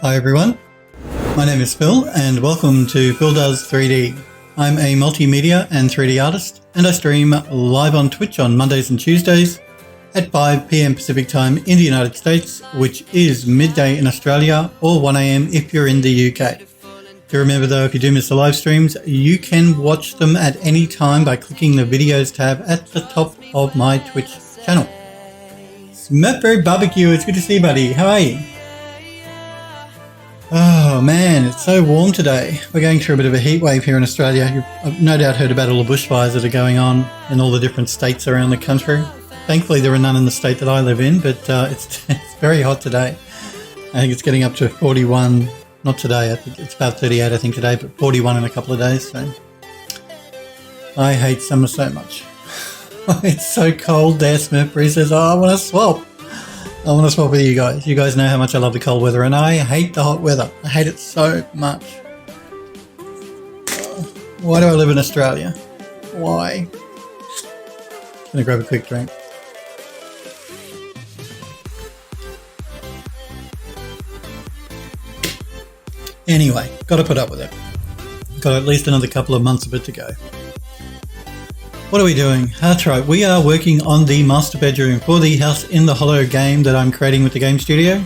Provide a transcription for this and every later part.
Hi everyone, my name is Phil and welcome to Phil Does 3D. I'm a multimedia and 3D artist and I stream live on Twitch on Mondays and Tuesdays at 5 PM Pacific time in the United States, which is midday in Australia or 1 AM if you're in the UK. Do remember though, if you do miss the live streams, you can watch them at any time by clicking the videos tab at the top of my Twitch channel. Smurfberry Barbecue, it's good to see you buddy, how are you? Oh man, it's so warm today. We're going through a bit of a heat wave here in Australia. You've no doubt heard about all the bushfires that are going on in all the different states around the country. Thankfully there are none in the state that I live in, but it's very hot today. I think it's getting up to 41, not today, I think it's about 38 I think today, but 41 in a couple of days. So I hate summer so much. It's so cold there, Smurfberry says, oh, I want to swap. I want to swap with you guys. You guys know how much I love the cold weather and I hate the hot weather. I hate it so much. Why do I live in Australia? Why? Just gonna grab a quick drink. Anyway, got to put up with it. Got at least another couple of months of it to go. What are we doing? That's right, we are working on the master bedroom for the House in the Hollow game that I'm creating with the game studio.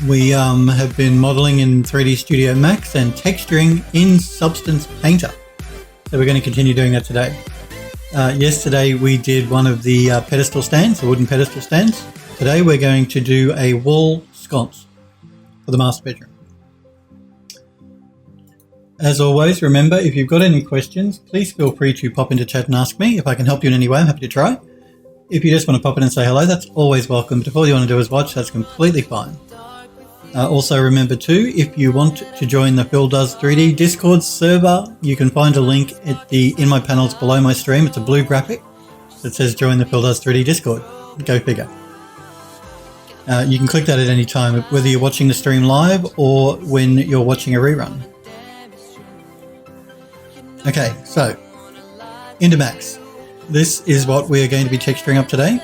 We have been modeling in 3D Studio Max and texturing in Substance Painter. So we're going to continue doing that today. Yesterday we did one of the pedestal stands, the wooden pedestal stands. Today we're going to do a wall sconce for the master bedroom. As always, remember, if you've got any questions, please feel free to pop into chat and ask me. If I can help you in any way, I'm happy to try. If you just want to pop in and say hello, that's always welcome. But if all you want to do is watch, that's completely fine. Also remember too, if you want to join the Phil Does 3D Discord server, you can find a link in my panels below my stream. It's a blue graphic that says join the Phil Does 3D Discord. Go figure. You can click that at any time, whether you're watching the stream live or when you're watching a rerun. Okay, so into Max. This is what we are going to be texturing up today.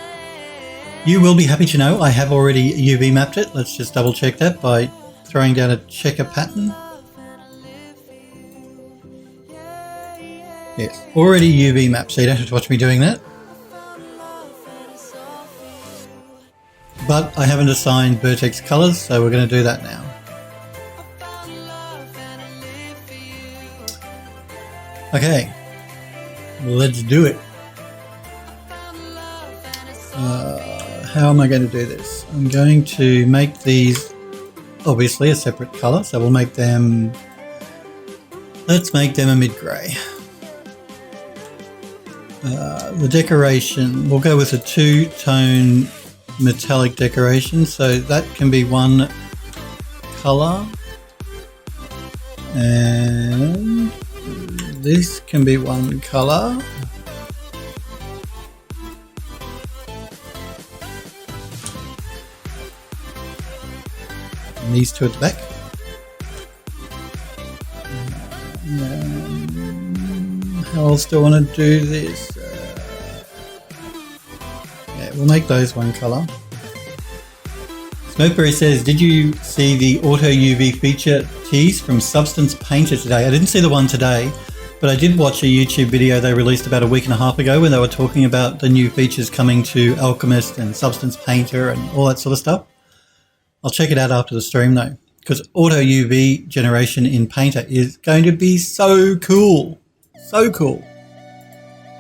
You will be happy to know I have already UV mapped it. Let's just double check that by throwing down a checker pattern. Yes, already UV mapped, so you don't have to watch me doing that. But I haven't assigned vertex colors, so we're going to do that now. Okay, let's do it. How am I going to do this? I'm going to make these obviously a separate color, so we'll make them, let's make them a mid-gray. The decoration, we'll go with a two-tone metallic decoration, so that can be one color, and this can be one color. And these two at the back. How else do I want to do this? Yeah, we'll make those one color. Smurfberry says, did you see the Auto UV feature tease from Substance Painter today? I didn't see the one today. But I did watch a YouTube video they released about a week and a half ago when they were talking about the new features coming to Alchemist and Substance Painter and all that sort of stuff. I'll check it out after the stream though, because Auto UV generation in Painter is going to be so cool. So cool.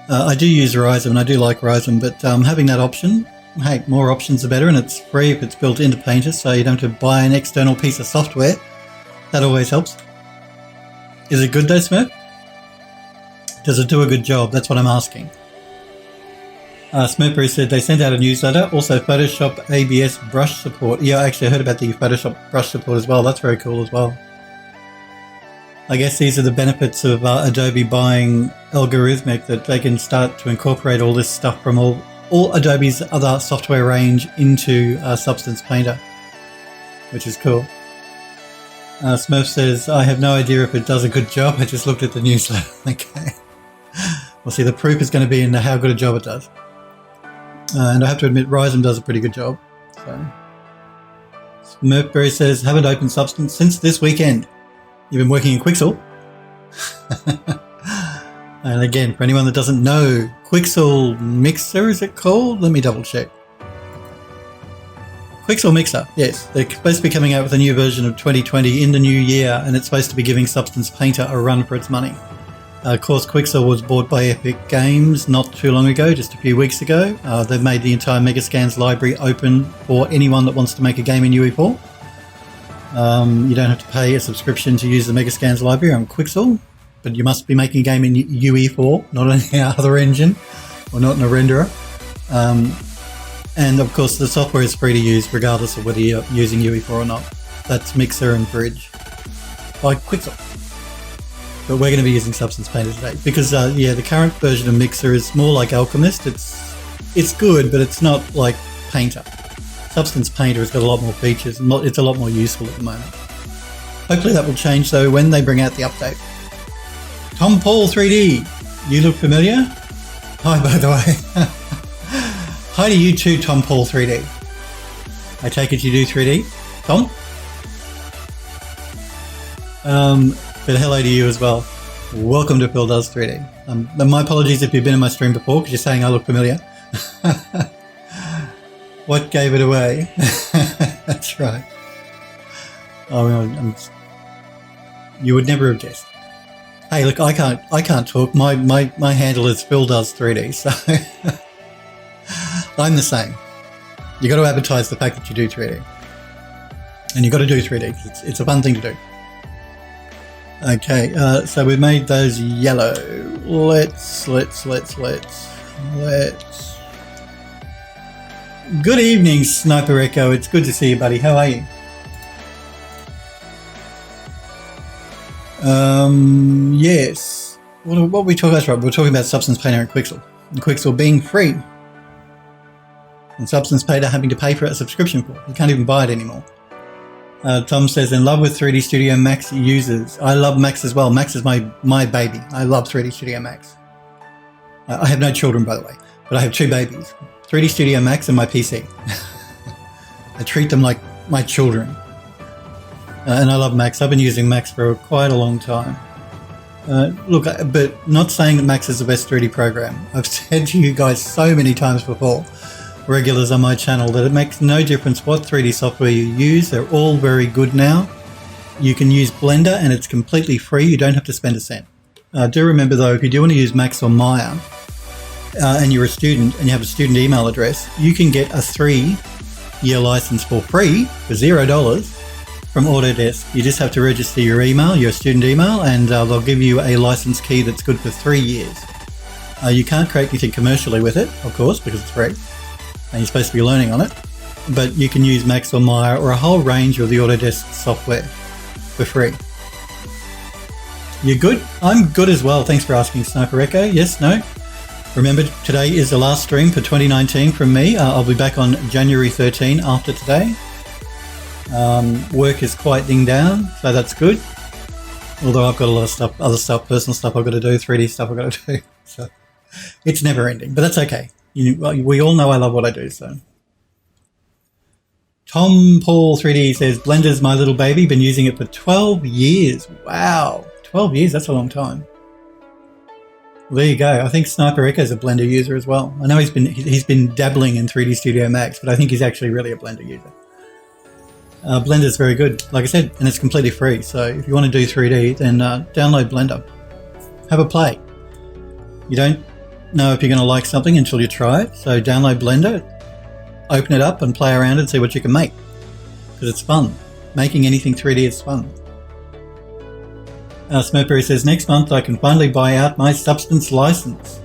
I do use Ryzen and I do like Ryzen, but having that option, hey, more options are better and it's free if it's built into Painter, so you don't have to buy an external piece of software. That always helps. Is it good though, Smurf? Does it do a good job? That's what I'm asking. Smurfberry said they sent out a newsletter. Also Photoshop ABS brush support. Yeah, actually I heard about the Photoshop brush support as well. That's very cool as well. I guess these are the benefits of Adobe buying Algorithmic, that they can start to incorporate all this stuff from all Adobe's other software range into Substance Painter, which is cool. Smurf says, I have no idea if it does a good job. I just looked at the newsletter. Okay. We'll see, the proof is going to be in how good a job it does. And I have to admit, Ryzen does a pretty good job. So Smurfberry says, haven't opened Substance since this weekend. You've been working in Quixel. And again, for anyone that doesn't know, Quixel Mixer, is it called? Let me double check. Quixel Mixer, yes. They're supposed to be coming out with a new version of 2020 in the new year, and it's supposed to be giving Substance Painter a run for its money. Of course, Quixel was bought by Epic Games not too long ago, just a few weeks ago. They've made the entire Megascans library open for anyone that wants to make a game in UE4. You don't have to pay a subscription to use the Megascans library on Quixel, but you must be making a game in UE4, not on any other engine, or not in a renderer. And of course, the software is free to use regardless of whether you're using UE4 or not. That's Mixer and Bridge by Quixel. But we're going to be using Substance Painter today because, the current version of Mixer is more like Alchemist. It's good, but it's not like Painter. Substance Painter has got a lot more features and it's a lot more useful at the moment. Hopefully that will change though when they bring out the update. Tom Paul 3D, you look familiar? Hi, by the way. Hi to you too, Tom Paul 3D. I take it you do 3D, Tom? But hello to you as well. Welcome to Phil Does 3D. My apologies if you've been in my stream before because you're saying I look familiar. What gave it away? That's right. Oh, you would never have guessed. Hey, look, I can't talk. My handle is Phil Does 3D, so I'm the same. You got to advertise the fact that you do 3D, and you got to do 3D because it's a fun thing to do. Okay, so we made those yellow. Let's. Good evening, Sniper Echo. It's good to see you, buddy. How are you? Yes. What are we talking about? We're talking about Substance Painter and Quixel. And Quixel being free. And Substance Painter having to pay for a subscription for it. You can't even buy it anymore. Tom says, in love with 3D Studio Max users. I love Max as well. Max is my baby. I love 3D Studio Max. I have no children, by the way, but I have two babies. 3D Studio Max and my PC. I treat them like my children. And I love Max. I've been using Max for quite a long time. Look, but not saying that Max is the best 3D program. I've said to you guys so many times before, regulars on my channel, that it makes no difference what 3D software you use. They're all very good now. You can use Blender and it's completely free. You don't have to spend a cent. Do remember though, if you do want to use Max or Maya, and you're a student and you have a student email address, you can get a 3-year license for free for $0 from Autodesk. You just have to register your email, your student email, and they'll give you a license key that's good for 3 years. You can't create anything commercially with it, of course, because it's free and you're supposed to be learning on it, but you can use Max or Maya or a whole range of the Autodesk software for free. You good? I'm good as well. Thanks for asking, Sniper Echo. Yes, no? Remember, today is the last stream for 2019 from me. I'll be back on January 13 after today. Work is quieting down, so that's good. Although I've got a lot of stuff, other stuff, personal stuff I've got to do, 3D stuff I've got to do. So it's never ending, but that's okay. We all know I love what I do, so. Tom Paul 3D says, Blender's my little baby, been using it for 12 years. Wow, 12 years, that's a long time. Well, there you go. I think Sniper Echo's a Blender user as well. I know he's been dabbling in 3D Studio Max, but I think he's actually really a Blender user. Blender's very good, like I said, and it's completely free. So if you want to do 3D, then download Blender. Have a play. You don't know if you're going to like something until you try it. So download Blender, open it up and play around and see what you can make. Because it's fun. Making anything 3D is fun. Smurfberry says, next month I can finally buy out my Substance license.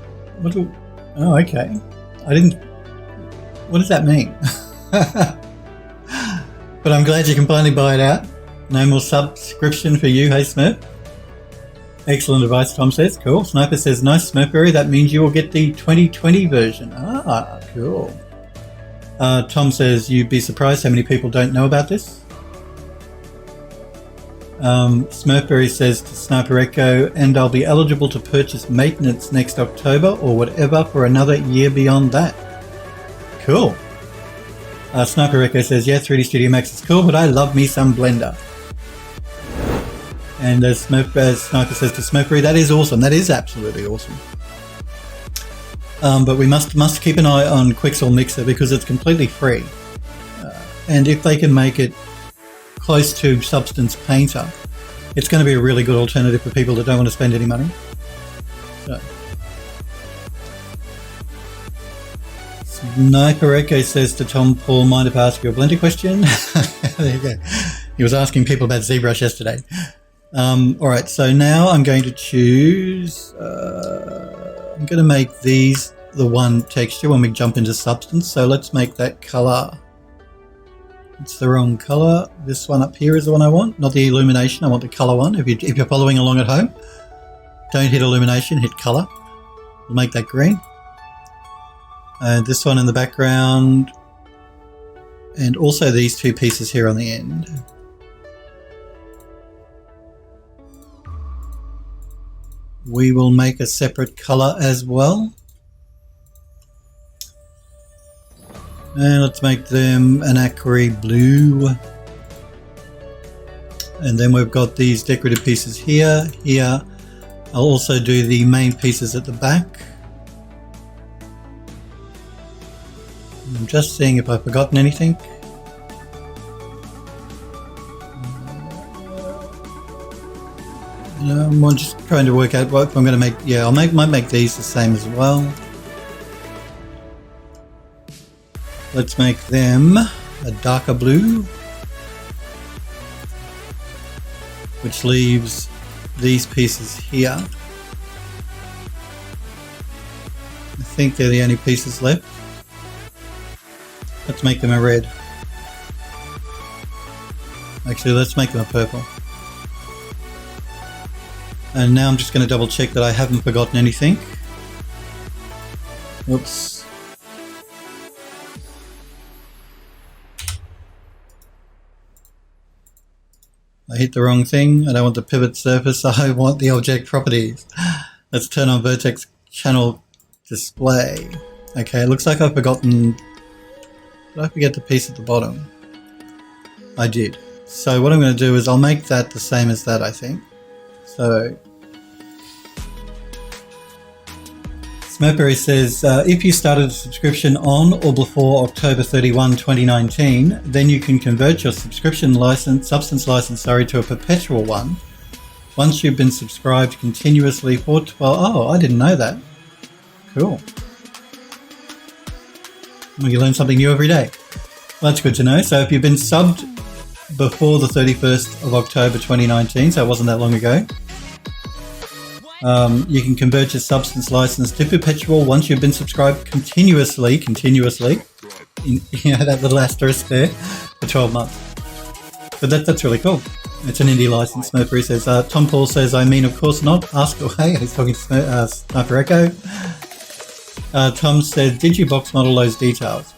Oh, okay. What does that mean? But I'm glad you can finally buy it out. No more subscription for you, hey Smurf. Excellent advice, Tom says. Cool. Sniper says, nice, Smurfberry. That means you will get the 2020 version. Ah, cool. Tom says, you'd be surprised how many people don't know about this. Smurfberry says to Sniper Echo, and I'll be eligible to purchase maintenance next October or whatever for another year beyond that. Cool. Sniper Echo says, yeah, 3D Studio Max is cool, but I love me some Blender. And as Sniper says to Smokery, that is awesome. That is absolutely awesome. But we must keep an eye on Quixel Mixer because it's completely free. And if they can make it close to Substance Painter, it's going to be a really good alternative for people that don't want to spend any money. So. Sniper Echo says to Tom Paul, mind if I ask you a Blender question? There you go. He was asking people about ZBrush yesterday. Alright, so now I'm going to choose, I'm going to make these the one texture when we jump into Substance. So let's make that color. It's the wrong color. This one up here is the one I want, not the illumination. I want the color one. If you're following along at home, don't hit illumination, hit color. We'll make that green. And this one in the background. And also these two pieces here on the end. We will make a separate color as well. And let's make them an aqua blue. And then we've got these decorative pieces here. I'll also do the main pieces at the back. I'm just seeing if I've forgotten anything. I'm just trying to work out what I'm going to make. Yeah, might make these the same as well. Let's make them a darker blue, which leaves these pieces here. I think they're the only pieces left. Let's make them a red. Actually, let's make them a purple. And now I'm just going to double check that I haven't forgotten anything. Whoops. I hit the wrong thing. I don't want the pivot surface. I want the object properties. Let's turn on vertex channel display. Okay, it looks like I've forgotten. Did I forget the piece at the bottom? I did. So what I'm going to do is I'll make that the same as that, I think. So Smurfberry says, if you started a subscription on or before October 31, 2019, then you can convert your subscription license, substance license, to a perpetual one once you've been subscribed continuously for 12. Oh, I didn't know that. Cool. Well, you learn something new every day. Well, that's good to know. So if you've been subbed before the 31st of October 2019, so it wasn't that long ago, you can convert your substance license to perpetual once you've been subscribed continuously, that little asterisk there, for 12 months. But that's really cool. It's an indie license. Smurfree says, Tom Paul says, I mean, of course not. Ask away. He's talking to Sniper Echo. Tom said, did you box model those details?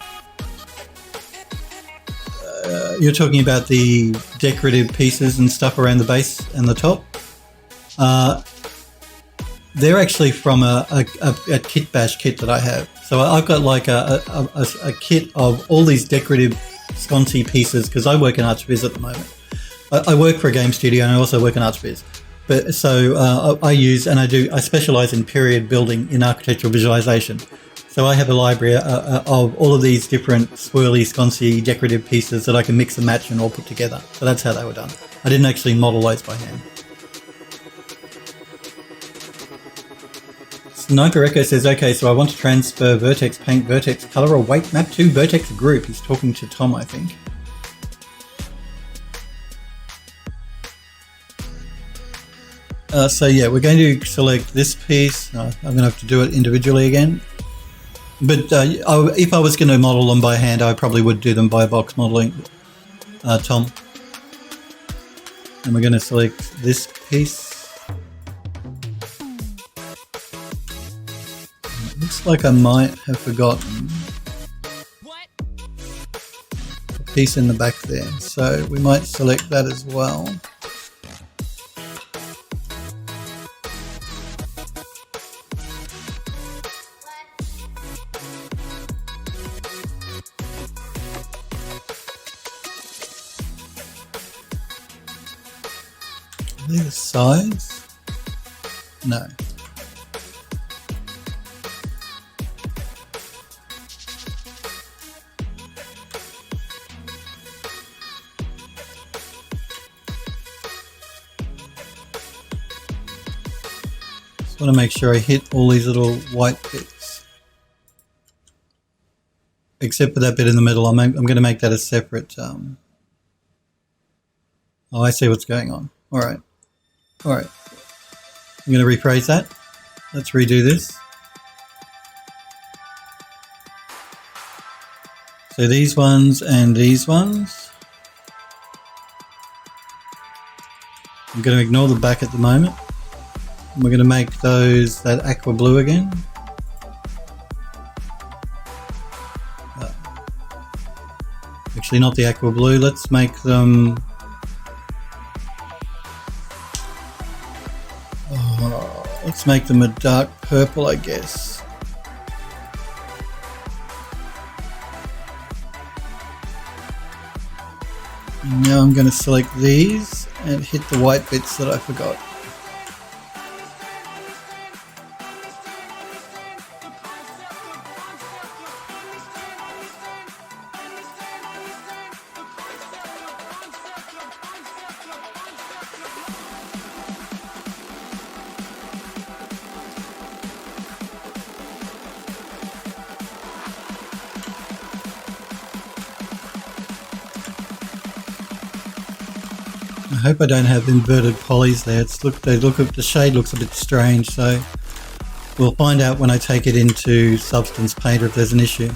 You're talking about the decorative pieces and stuff around the base and the top. They're actually from a kit bash kit that I have. So I've got like a kit of all these decorative sconcy pieces because I work in ArchViz at the moment. I work for a game studio and I also work in ArchViz. But so I specialize in period building in architectural visualization. So I have a library of all of these different swirly, sconcy, decorative pieces that I can mix and match and all put together. So that's how they were done. I didn't actually model those by hand. Sniper Echo says, okay, so I want to transfer vertex paint, vertex color, or weight map to vertex group. He's talking to Tom, I think. So yeah, we're going to select this piece. I'm going to have to do it individually again. But if I was going to model them by hand, I probably would do them by box modeling, Tom. And we're going to select this piece. It looks like I might have forgotten a piece in the back there. So we might select that as well. the size? No. Just want to make sure I hit all these little white bits. Except for that bit in the middle. I'm going to make that a separate... Oh, I see what's going on. All right. All right. I'm going to rephrase that. Let's redo this. So these ones and these ones. I'm going to ignore the back at the moment. We're going to make those that aqua blue again. Actually, not the aqua blue. Let's make them... let's make them a dark purple, I guess. And now I'm going to select these and hit the white bits that I forgot. I hope I don't have inverted polys there. The shade looks a bit strange, so we'll find out when I take it into Substance Painter if there's an issue.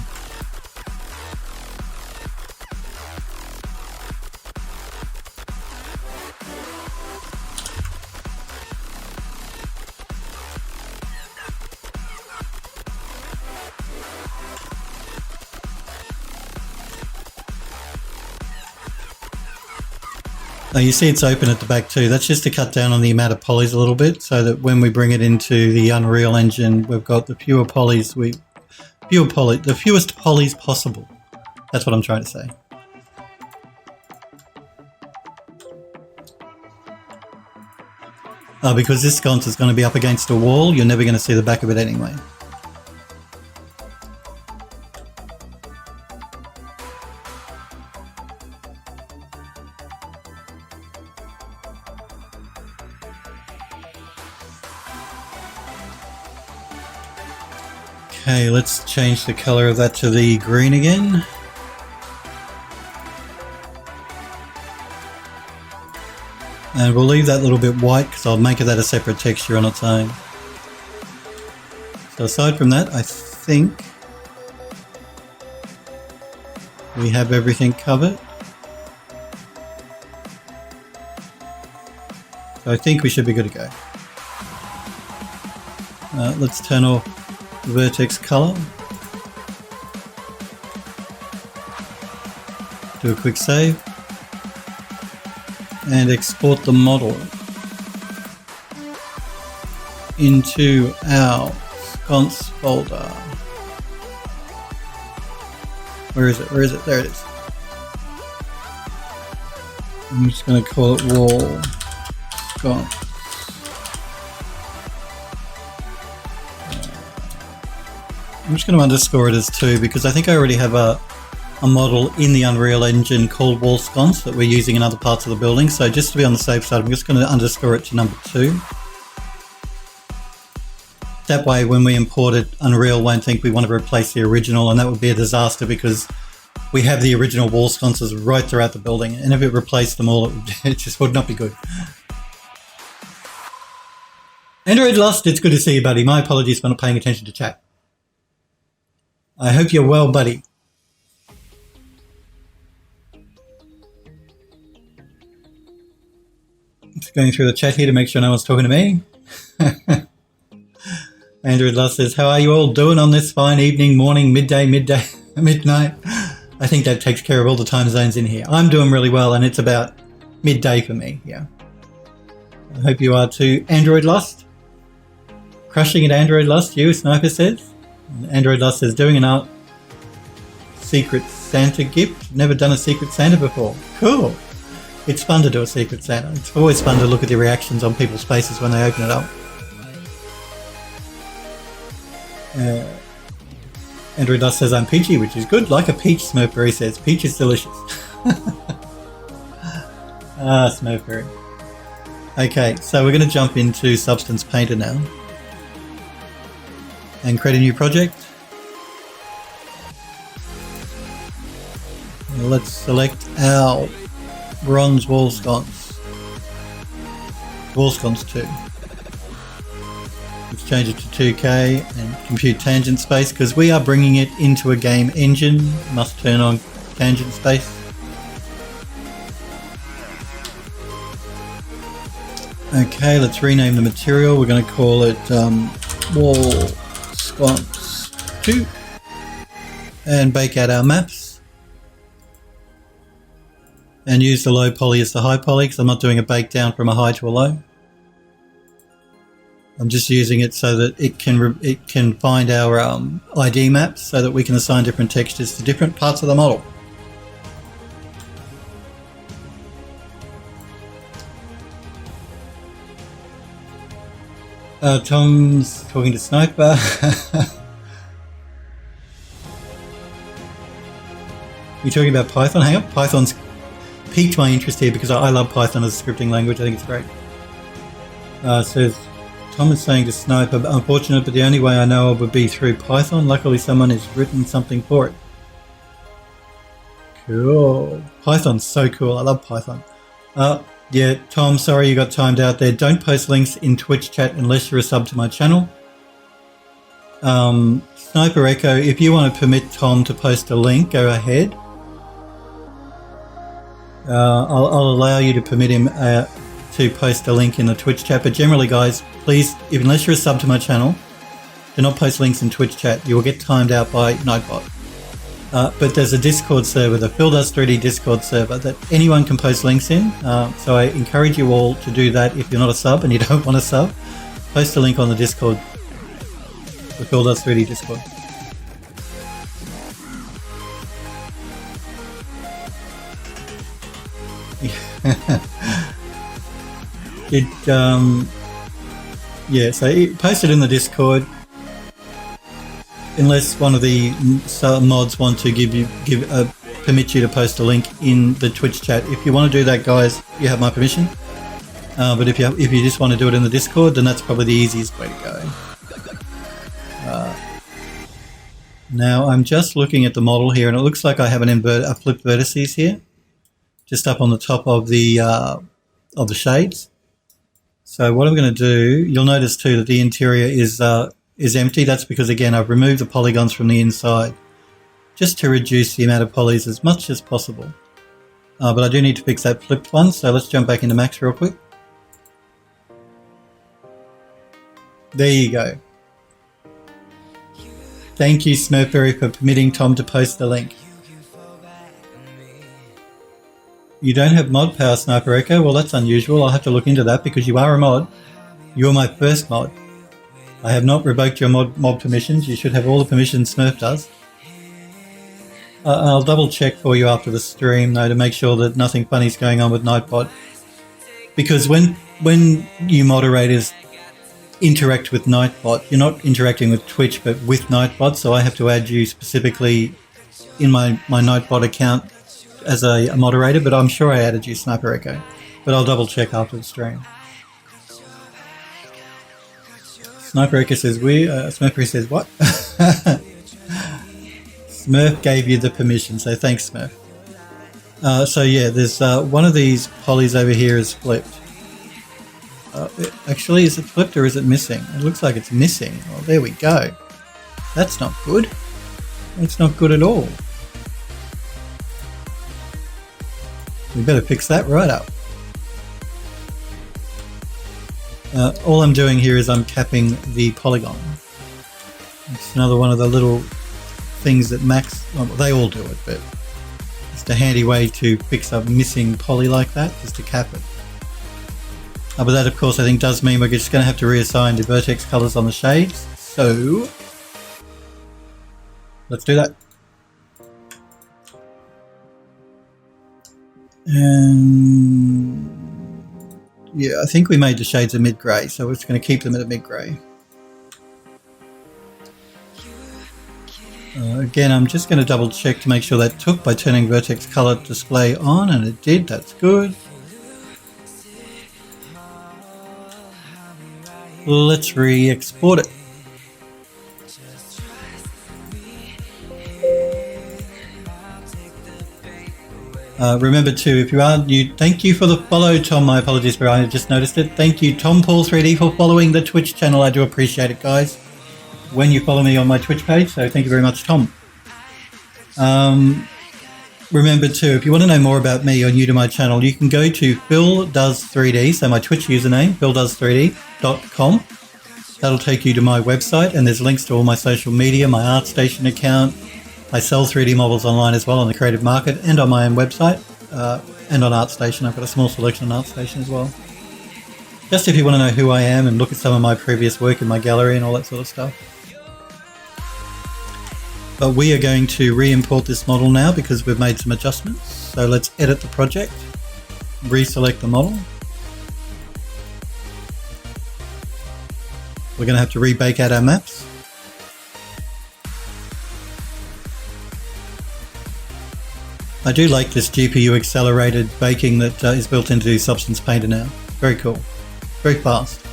Oh, you see it's open at the back too. That's just to cut down on the amount of polys a little bit so that when we bring it into the Unreal Engine, we've got the fewer polys, the fewest polys possible. That's what I'm trying to say. Oh, because this sconce is going to be up against a wall, you're never going to see the back of it anyway. Okay, let's change the color of that to the green again. And we'll leave that little bit white because I'll make that a separate texture on its own. So aside from that, I think we have everything covered. So I think we should be good to go. Let's turn off vertex color. Do a quick save and export the model into our sconce folder. Where is it? Where is it? There it is. I'm just going to call it wall sconce. I'm just going to underscore it as 2 because I think I already have a model in the Unreal Engine called wall sconce that we're using in other parts of the building. So just to be on the safe side, I'm just going to underscore it to number 2. That way when we import it, Unreal won't think we want to replace the original, and that would be a disaster because we have the original wall sconces right throughout the building, and if it replaced them all, it just would not be good. Android Lost, it's good to see you, buddy. My apologies for not paying attention to chat. I hope you're well, buddy. Just going through the chat here to make sure no one's talking to me. Android Lost says, how are you all doing on this fine evening, morning, midday, midnight? I think that takes care of all the time zones in here. I'm doing really well, and it's about midday for me, yeah. I hope you are too. Android Lost? Crushing it, Android Lost, you, Sniper says. Android Lost says, doing an art Secret Santa gift. Never done a Secret Santa before. Cool. It's fun to do a Secret Santa. It's always fun to look at the reactions on people's faces when they open it up. Andrew Dust says I'm peachy, which is good. Like a peach, Smurfberry says. Peach is delicious. Smurfberry. Okay, so we're going to jump into Substance Painter now. And create a new project. Let's select our bronze wall sconce. Wall sconce 2. Let's change it to 2K and compute tangent space because we are bringing it into a game engine. Must turn on tangent space. Okay, let's rename the material. We're going to call it wall sconce 2 and bake out our maps. And use the low poly as the high poly because I'm not doing a bake down from a high to a low. I'm just using it so that it can find our ID maps so that we can assign different textures to different parts of the model. Tom's talking to Sniper. You're talking about Python? Hang on, Python's piqued my interest here because I love Python as a scripting language. I think it's great. Says Tom is saying to Sniper, unfortunate, but the only way I know of would be through Python. Luckily, someone has written something for it. Cool. Python's so cool. I love Python. Yeah, Tom, sorry you got timed out there. Don't post links in Twitch chat unless you're a sub to my channel. Sniper Echo, if you want to permit Tom to post a link, go ahead. I'll allow you to permit him to post a link in the Twitch chat, but generally guys, please, unless you're a sub to my channel, do not post links in Twitch chat. You will get timed out by Nightbot. But there's a Discord server, the Phildust 3D Discord server, that anyone can post links in, so I encourage you all to do that. If you're not a sub and you don't want to sub, post a link on the Discord, the Phildust 3D Discord. Yeah, so post it in the Discord unless one of the mods want to permit you to post a link in the Twitch chat. If you want to do that, guys, you have my permission. But if you just want to do it in the Discord, then that's probably the easiest way to go. Now I'm just looking at the model here, and it looks like I have a flipped vertices here, just up on the top of the shades. So what I'm going to do, you'll notice too that the interior is empty. That's because, again, I've removed the polygons from the inside just to reduce the amount of polys as much as possible. But I do need to fix that flipped one, so let's jump back into Max real quick. There you go. Thank you, Smurfberry, for permitting Tom to post the link. You don't have mod power, Sniper Echo? Well, that's unusual. I'll have to look into that because you are a mod. You're my first mod. I have not revoked your mod permissions. You should have all the permissions Smurf does. I'll double check for you after the stream, though, to make sure that nothing funny is going on with Nightbot. Because when you moderators interact with Nightbot, you're not interacting with Twitch, but with Nightbot, so I have to add you specifically in my Nightbot account as a moderator, but I'm sure I added you, Sniper Echo. But I'll double check after the stream. Sniper Echo says Smurfberry says what? Smurf gave you the permission, so thanks, Smurf. So yeah, there's one of these polys over here is flipped. Actually, is it flipped or is it missing? It looks like it's missing. Oh, there we go. That's not good. That's not good at all. We better fix that right up. All I'm doing here is I'm capping the polygon. It's another one of the little things that Max, well, they all do it, but it's a handy way to fix a missing poly like that, just to cap it. But that, of course, I think does mean we're just going to have to reassign the vertex colors on the shades. So let's do that. And Yeah, I think we made the shades a mid-grey, so we're just going to keep them at a mid-grey. Again, I'm just going to double check to make sure that took by turning vertex color display on, and it did. That's good. Let's re-export it. Remember too, if you are new, thank you for the follow, Tom. My apologies, but I just noticed it. Thank you, Tom Paul 3D, for following the Twitch channel. I do appreciate it, guys, when you follow me on my Twitch page. So thank you very much, Tom. Remember too, if you want to know more about me or new to my channel, you can go to Phil Does 3D. So my Twitch username, phildoes3d.com. That'll take you to my website, and there's links to all my social media, my ArtStation account. I sell 3D models online as well on the creative market and on my own website, and on ArtStation. I've got a small selection on ArtStation as well. Just if you want to know who I am and look at some of my previous work in my gallery and all that sort of stuff. But we are going to re-import this model now because we've made some adjustments. So let's edit the project, reselect the model. We're going to have to rebake out our maps. I do like this GPU accelerated baking that is built into Substance Painter now. Very cool. Very fast.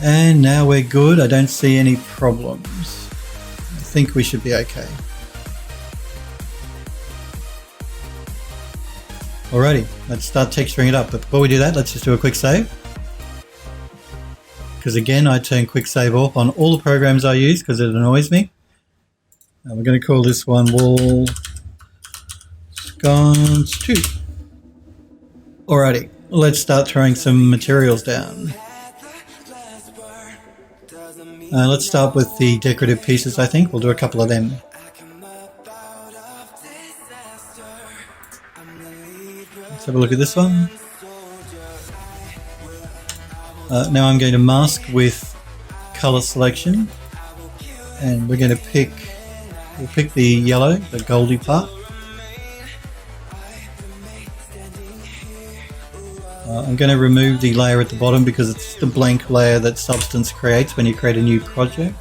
And now we're good. I don't see any problems. I think we should be okay. Alrighty, let's start texturing it up. But before we do that, let's just do a quick save. Because again, I turn quick save off on all the programs I use because it annoys me. And we're going to call this one Wall Sconce 2. Alrighty, let's start throwing some materials down. Let's start with the decorative pieces, I think. We'll do a couple of them. Let's have a look at this one. Now I'm going to mask with color selection. And we're going to we'll pick the yellow, the goldy part. I'm going to remove the layer at the bottom because it's the blank layer that Substance creates when you create a new project.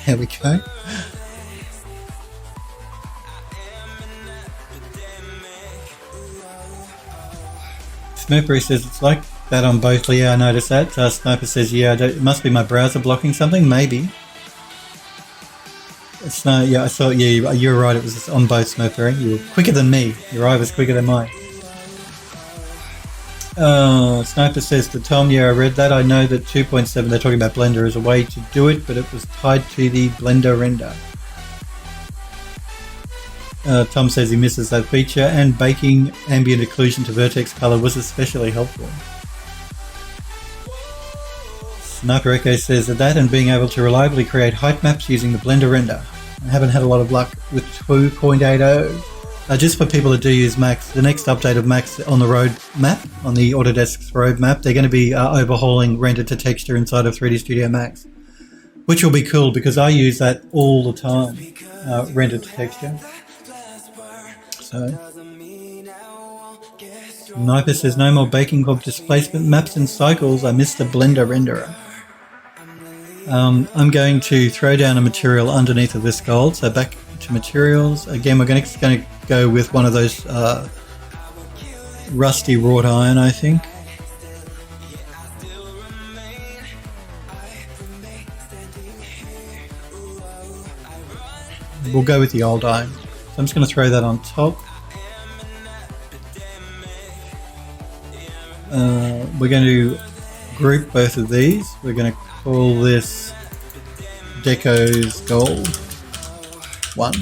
There we go. Smurfery says it's like that on both. Yeah, I noticed that. Sniper says, yeah, it must be my browser blocking something. Maybe. It's no, yeah, I saw. Yeah, you're right. It was on both, Smurfery. You were quicker than me. Your eye was quicker than mine. Sniper says to Tom, yeah, I read that. I know that 2.7, they're talking about Blender as a way to do it, but it was tied to the Blender render. Tom says he misses that feature, and baking ambient occlusion to vertex color was especially helpful. Sniper Echo says that and being able to reliably create height maps using the Blender render. I haven't had a lot of luck with 2.80. Just for people that do use Max, the next update of Max on the road map, on the Autodesk's road map, they're going to be overhauling render to texture inside of 3D Studio Max, which will be cool because I use that all the time, render to texture. So, Sniper says no more baking of displacement maps and cycles. I missed the Blender renderer. I'm going to throw down a material underneath of this gold. So back to materials. Again, we're going to go with one of those rusty wrought iron, I think. We'll go with the old iron. So I'm just going to throw that on top. We're going to group both of these. We're going to call this Deco's Gold 1. So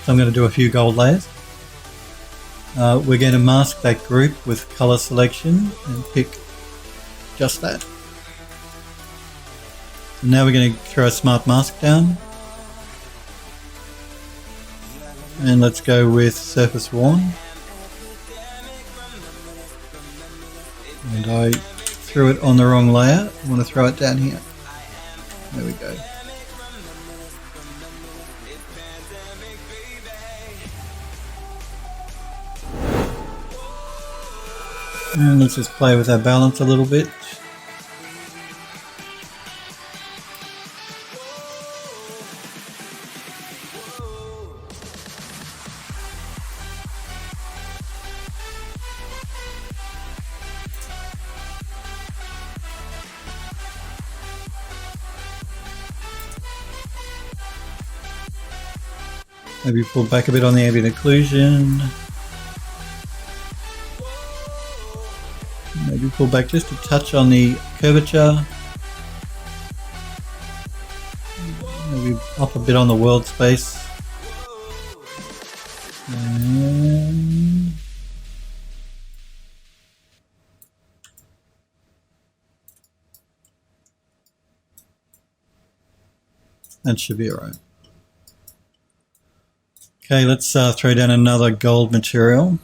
I'm going to do a few gold layers. We're going to mask that group with color selection and pick just that. So now we're going to throw a smart mask down. And let's go with surface worn. And I threw it on the wrong layer. I want to throw it down here. There we go. And let's just play with our balance a little bit. Maybe pull back a bit on the ambient occlusion. Maybe pull back just a touch on the curvature. Maybe up a bit on the world space. And that should be alright. Okay, let's throw down another gold material.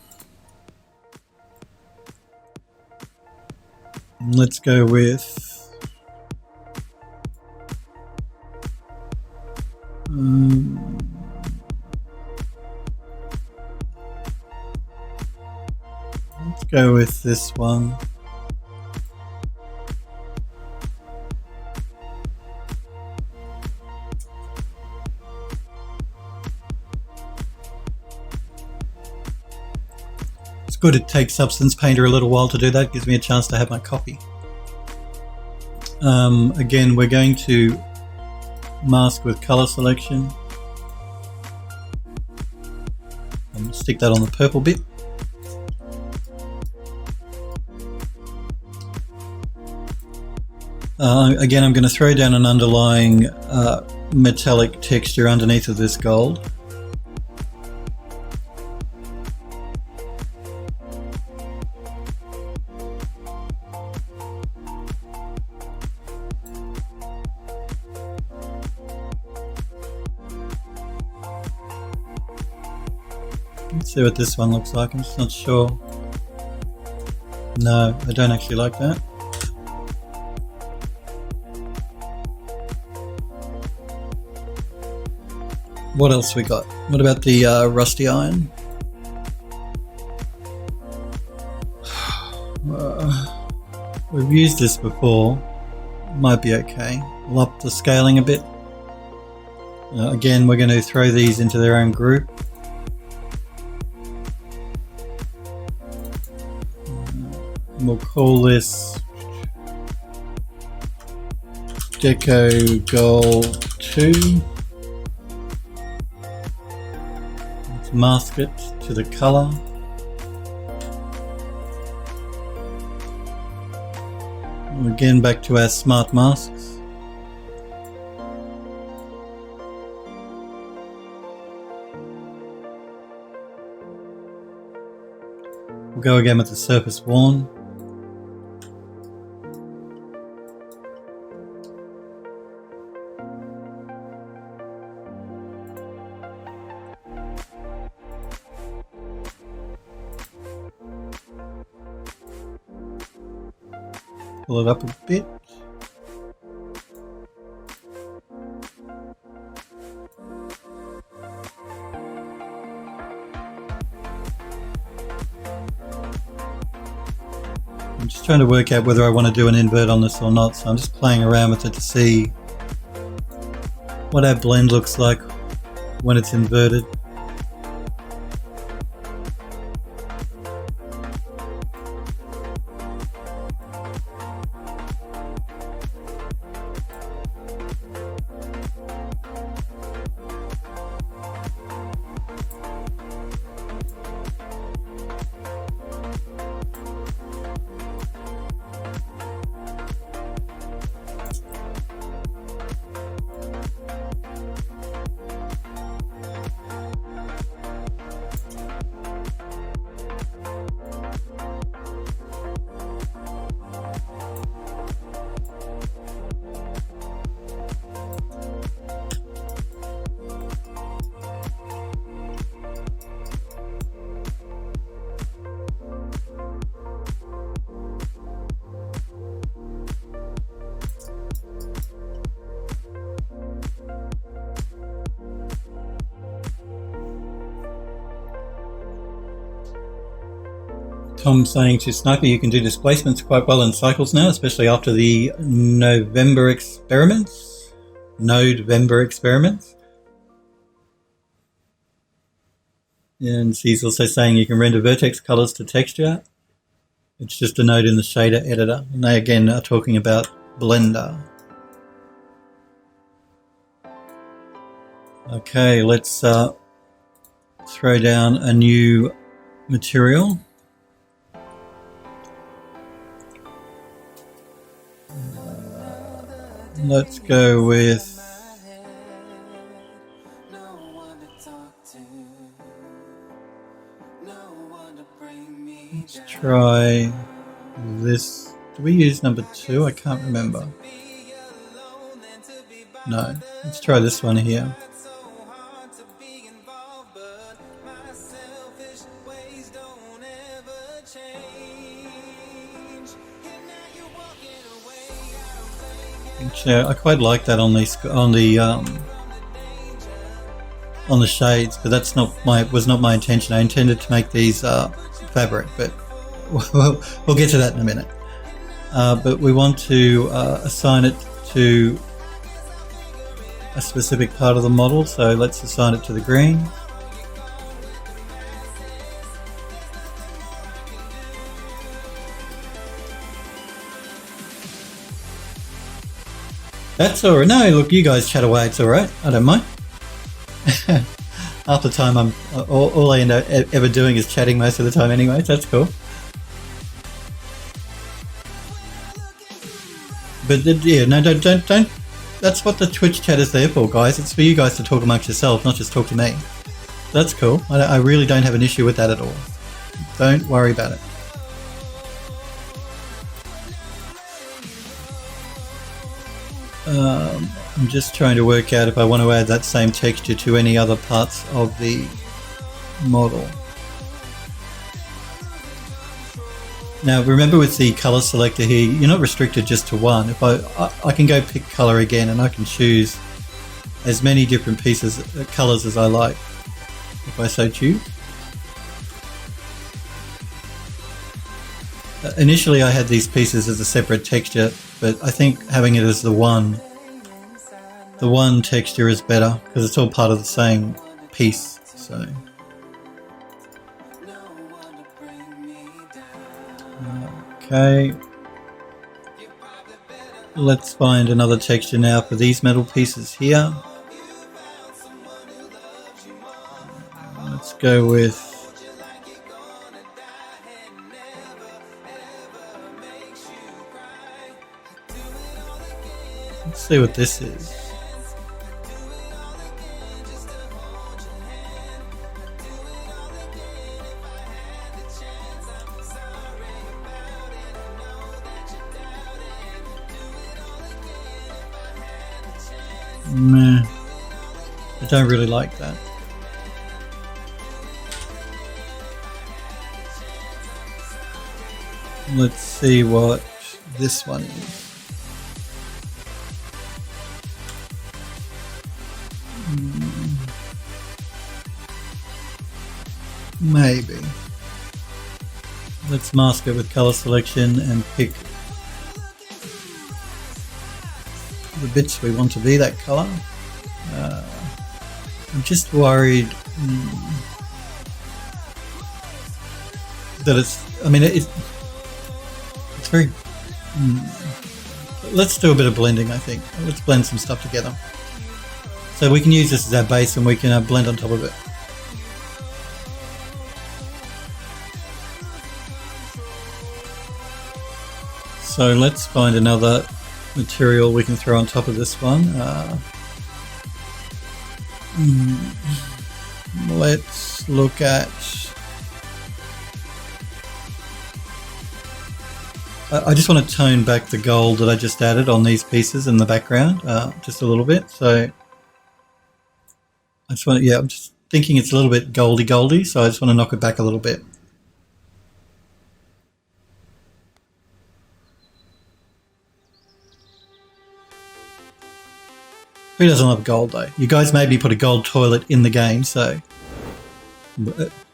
Let's go with let's go with this one. It's good it takes Substance Painter a little while to do that, gives me a chance to have my copy. Again, we're going to mask with color selection and stick that on the purple bit. Again, I'm going to throw down an underlying metallic texture underneath of this gold. Let's see what this one looks like. I'm just not sure. No, I don't actually like that. What else we got? What about the rusty iron? We've used this before. Might be okay. We'll up the scaling a bit. Again, we're going to throw these into their own group. We'll call this Deco Gold 2. Let's mask it to the color. Again, back to our smart masks. We'll go again with the surface worn. Pull it up a bit. I'm just trying to work out whether I want to do an invert on this or not, so I'm just playing around with it to see what our blend looks like when it's inverted. Tom saying to Sniper, you can do displacements quite well in cycles now, especially after the November experiments. And he's also saying you can render vertex colors to texture. It's just a node in the shader editor. And they again are talking about Blender. Okay, let's throw down a new material. Let's go with, let's try this. Do we use number 2? I can't remember. No, let's try this one here. I quite like that on the shades, but that's was not my intention. I intended to make these fabric, but we'll get to that in a minute. But we want to assign it to a specific part of the model, so let's assign it to the green. That's alright. No, look, you guys chat away. It's alright. I don't mind. Half the time, all I end up ever doing is chatting most of the time anyway. So that's cool. But yeah, no, don't. That's what the Twitch chat is there for, guys. It's for you guys to talk amongst yourselves, not just talk to me. That's cool. I really don't have an issue with that at all. Don't worry about it. I'm just trying to work out if I want to add that same texture to any other parts of the model. Now remember, with the color selector here, you're not restricted just to one. If I can go pick color again, and I can choose as many different colors as I like, if I so choose. Initially I had these pieces as a separate texture, but I think having it as the one texture is better because it's all part of the same piece. So okay, let's find another texture now for these metal pieces here. Let's go with, let's see what this is. Meh. I don't really like that. Let's see what this one is. Maybe. Let's mask it with color selection and pick the bits we want to be that color. I'm just worried that it's very let's do a bit of blending. I think let's blend some stuff together so we can use this as our base and we can blend on top of it. So let's find another material we can throw on top of this one. Let's look at, I just want to tone back the gold that I just added on these pieces in the background just a little bit. So I just want to, I'm just thinking it's a little bit goldy, so I just want to knock it back a little bit. Who doesn't love gold though? You guys maybe put a gold toilet in the game, so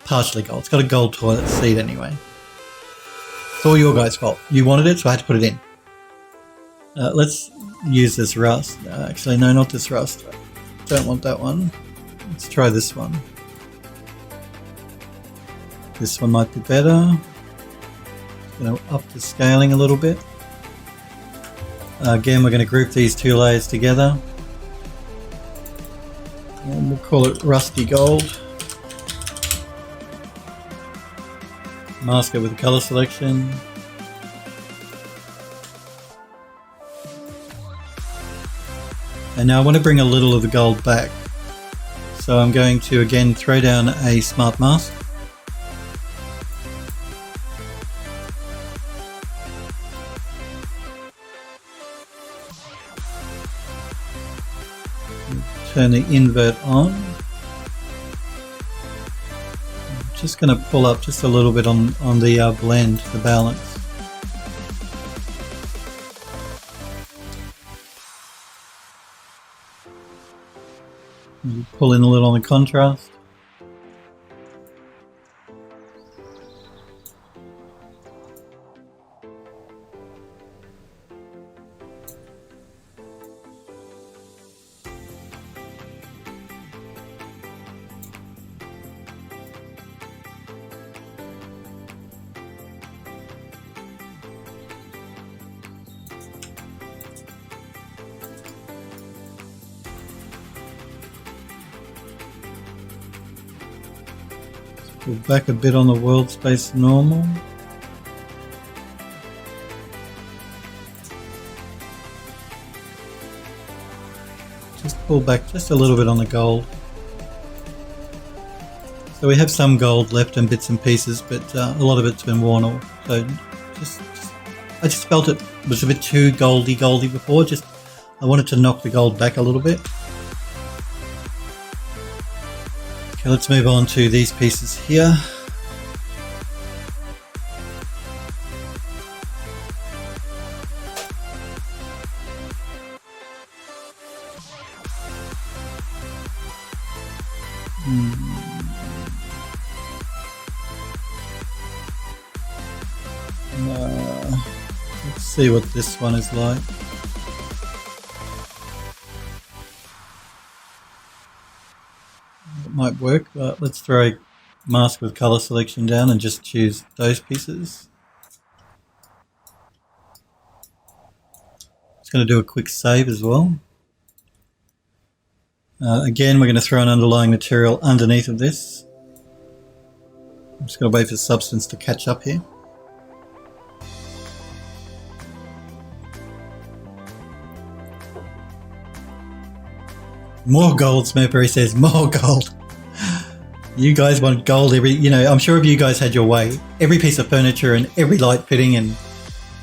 partially gold. It's got a gold toilet seat anyway. It's all your guys' fault. You wanted it, so I had to put it in. Let's use this rust. Actually, no, not this rust. Don't want that one. Let's try this one. This one might be better. Going to up the scaling a little bit. Again, we're going to group these two layers together. And we'll call it rusty gold. Mask it with the color selection. And now I want to bring a little of the gold back. So I'm going to again throw down a smart mask. Turn the invert on. I'm just going to pull up just a little bit on the blend, the balance. Pull in a little on the contrast. Pull back a bit on the world space normal. Just pull back just a little bit on the gold. So we have some gold left in bits and pieces, but a lot of it's been worn off. So I just felt it was a bit too goldy before. I wanted to knock the gold back a little bit. Okay, let's move on to these pieces here. Let's see what this one is like. It might work, but let's throw a mask with color selection down and just choose those pieces. Just going to do a quick save as well. Again, we're going to throw an underlying material underneath of this. I'm just going to wait for substance to catch up here. More gold, Smurfberry says, more gold. You guys want gold I'm sure if you guys had your way, every piece of furniture and every light fitting and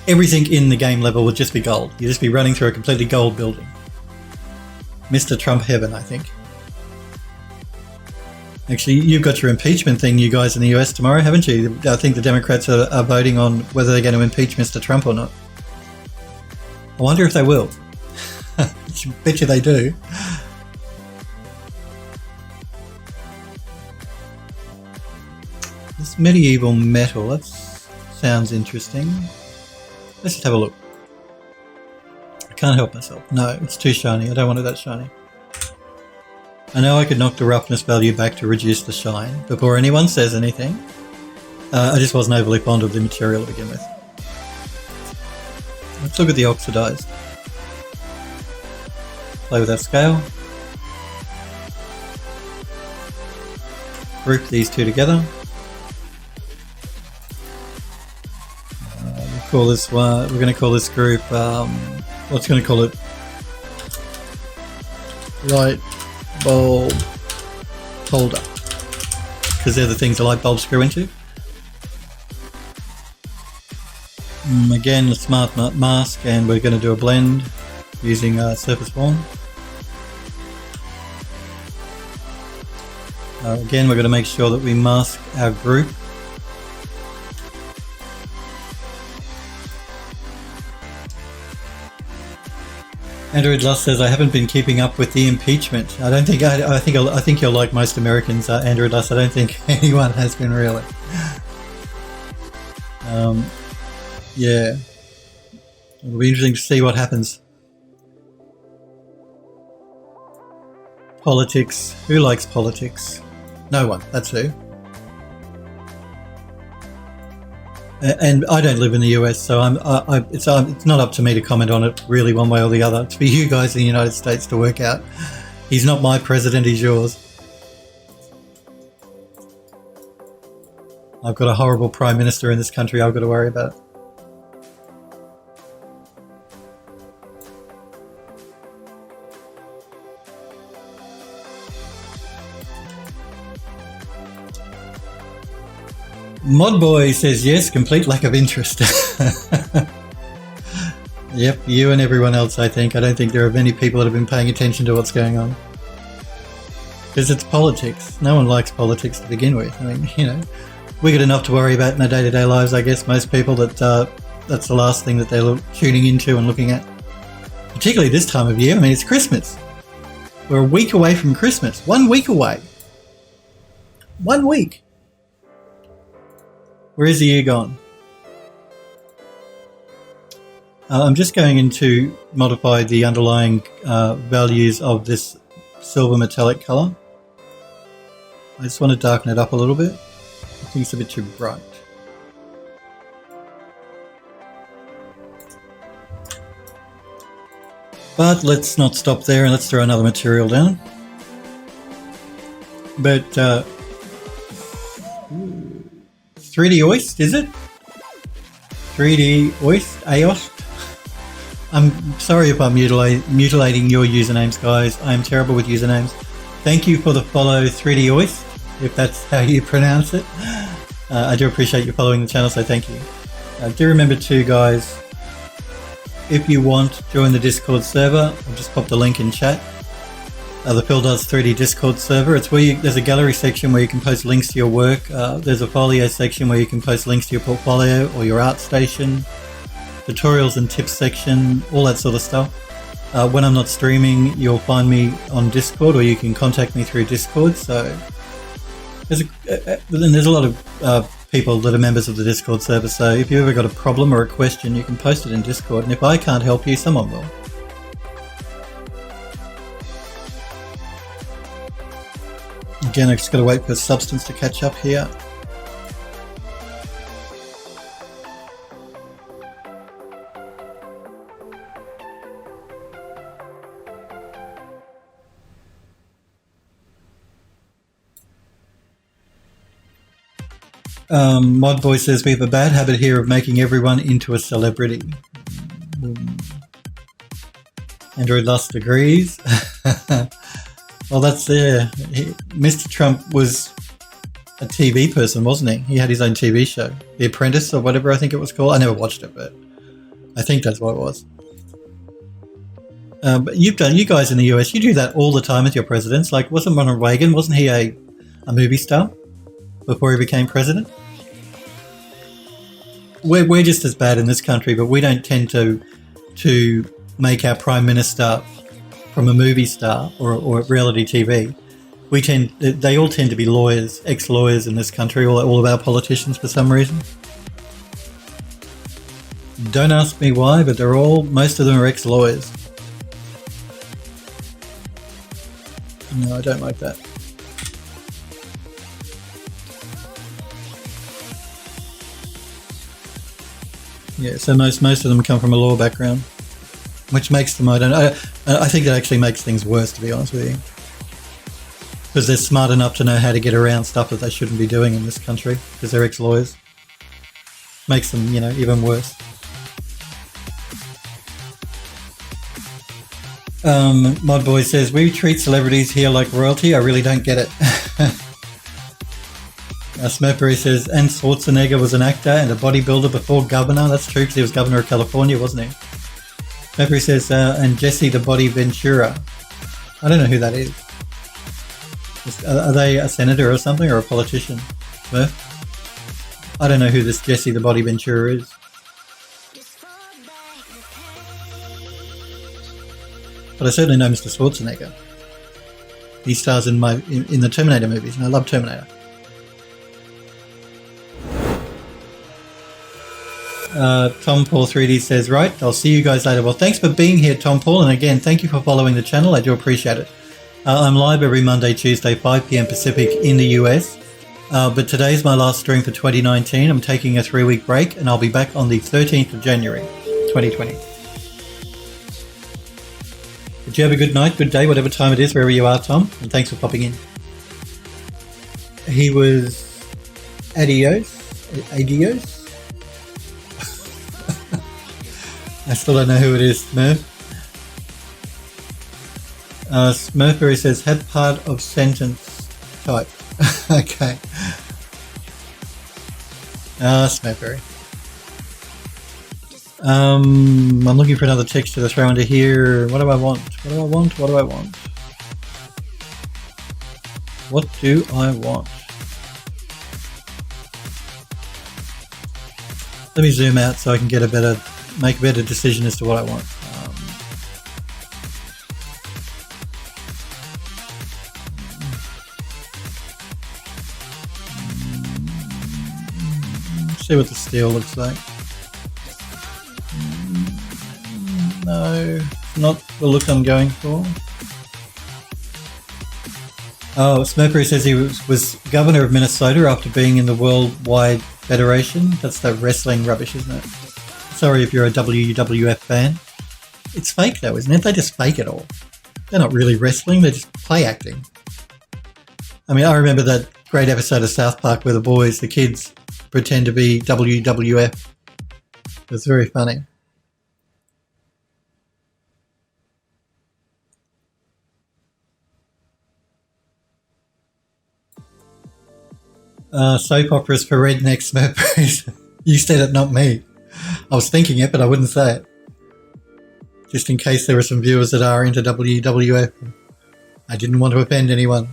everything in the game level would just be gold. You'd just be running through a completely gold building. Mr. Trump heaven, I think. Actually, you've got your impeachment thing, you guys in the US tomorrow, haven't you? I think the Democrats are voting on whether they're going to impeach Mr. Trump or not. I wonder if they will. I bet you they do. This medieval metal, that sounds interesting. Let's just have a look. I can't help myself. No, it's too shiny. I don't want it that shiny. I know I could knock the roughness value back to reduce the shine before anyone says anything. I just wasn't overly fond of the material to begin with. Let's look at the oxidized. Play with that scale. Group these two together. Call this one. We're going to call this group. What's going to call it? Light bulb holder, because they're the things the light bulbs screw into. Again, a smart mask, and we're going to do a blend using surface form. Again, we're going to make sure that we mask our group. Android Lust says, I haven't been keeping up with the impeachment. I think you're like most Americans, Android Lust. I don't think anyone has been really. Yeah. It'll be interesting to see what happens. Politics. Who likes politics? No one. That's who. And I don't live in the US, so it's not up to me to comment on it really one way or the other. It's for you guys in the United States to work out. He's not my president, he's yours. I've got a horrible prime minister in this country I've got to worry about. Modboy says yes, complete lack of interest. Yep, you and everyone else, I think. I don't think there are many people that have been paying attention to what's going on. Because it's politics. No one likes politics to begin with. I mean, you know, we got enough to worry about in our day-to-day lives, I guess. Most people, that's the last thing that they're tuning into and looking at. Particularly this time of year. I mean, it's Christmas. We're a week away from Christmas. 1 week away. 1 week. Where is the year gone? I'm just going in to modify the underlying values of this silver metallic colour. I just want to darken it up a little bit. I think it's a bit too bright. But let's not stop there and let's throw another material down. But 3D Oist, is it? 3D Oist, Aost. I'm sorry if I'm mutilating your usernames, guys. I am terrible with usernames. Thank you for the follow, 3D Oist, if that's how you pronounce it. I do appreciate you following the channel, so thank you. Do remember too, guys, if you want, join the Discord server. I'll just pop the link in chat. The Phil Does 3D Discord server. It's where there's a gallery section where you can post links to your work. There's a folio section where you can post links to your portfolio or your art station. Tutorials and tips section, all that sort of stuff. When I'm not streaming, you'll find me on Discord, or you can contact me through Discord. So there's a lot of people that are members of the Discord server. So if you've ever got a problem or a question, you can post it in Discord. And if I can't help you, someone will. Again, I just got to wait for Substance to catch up here. Modboy says, we have a bad habit here of making everyone into a celebrity. Android Lust agrees. Well, that's there. Mr. Trump was a TV person, wasn't he? He had his own TV show, The Apprentice or whatever I think it was called. I never watched it, but I think that's what it was. But you guys in the US, you do that all the time with your presidents. Like, wasn't Ronald Reagan, wasn't he a movie star before he became president? We're just as bad in this country, but we don't tend to make our prime minister from a movie star or reality TV. They all tend to be lawyers, ex-lawyers in this country, all of our politicians for some reason. Don't ask me why, but most of them are ex-lawyers. No, I don't like that. Yeah, so most of them come from a law background, which makes them, I think that actually makes things worse, to be honest with you. Because they're smart enough to know how to get around stuff that they shouldn't be doing in this country, because they're ex-lawyers. Makes them, even worse. Modboy says, we treat celebrities here like royalty. I really don't get it. Smurfberry says, and Schwarzenegger was an actor and a bodybuilder before governor. That's true, because he was governor of California, wasn't he? Smurfberry says, and Jesse the Body Ventura. I don't know who that is. Are they a senator or something, or a politician? Smurf? I don't know who this Jesse the Body Ventura is. But I certainly know Mr. Schwarzenegger. He stars in the Terminator movies, and I love Terminator. Tom Paul 3D says, right, I'll see you guys later. Well, thanks for being here, Tom Paul. And again, thank you for following the channel. I do appreciate it. I'm live every Monday, Tuesday, 5 p.m. Pacific in the US. But today's my last stream for 2019. I'm taking a 3-week break and I'll be back on the 13th of January, 2020. Did you have a good night, good day, whatever time it is, wherever you are, Tom? And thanks for popping in. He was adios. I still don't know who it is, Smurf. Smurfery says, had part of sentence type. Okay. Smurfery. I'm looking for another texture to throw into here. What do I want? What do I want? What do I want? What do I want? Let me zoom out so I can get make a better decision as to what I want. See what the steel looks like. No, not the look I'm going for. Oh, Smurfery says he was governor of Minnesota after being in the Worldwide Federation. That's the wrestling rubbish, isn't it? Sorry if you're a WWF fan. It's fake though, isn't it? They just fake it all. They're not really wrestling, they're just play acting. I mean, I remember that great episode of South Park where the kids, pretend to be WWF. It was very funny. Soap operas for rednecks, Smurfers. You said it, not me. I was thinking it, but I wouldn't say it. Just in case there were some viewers that are into WWF. I didn't want to offend anyone.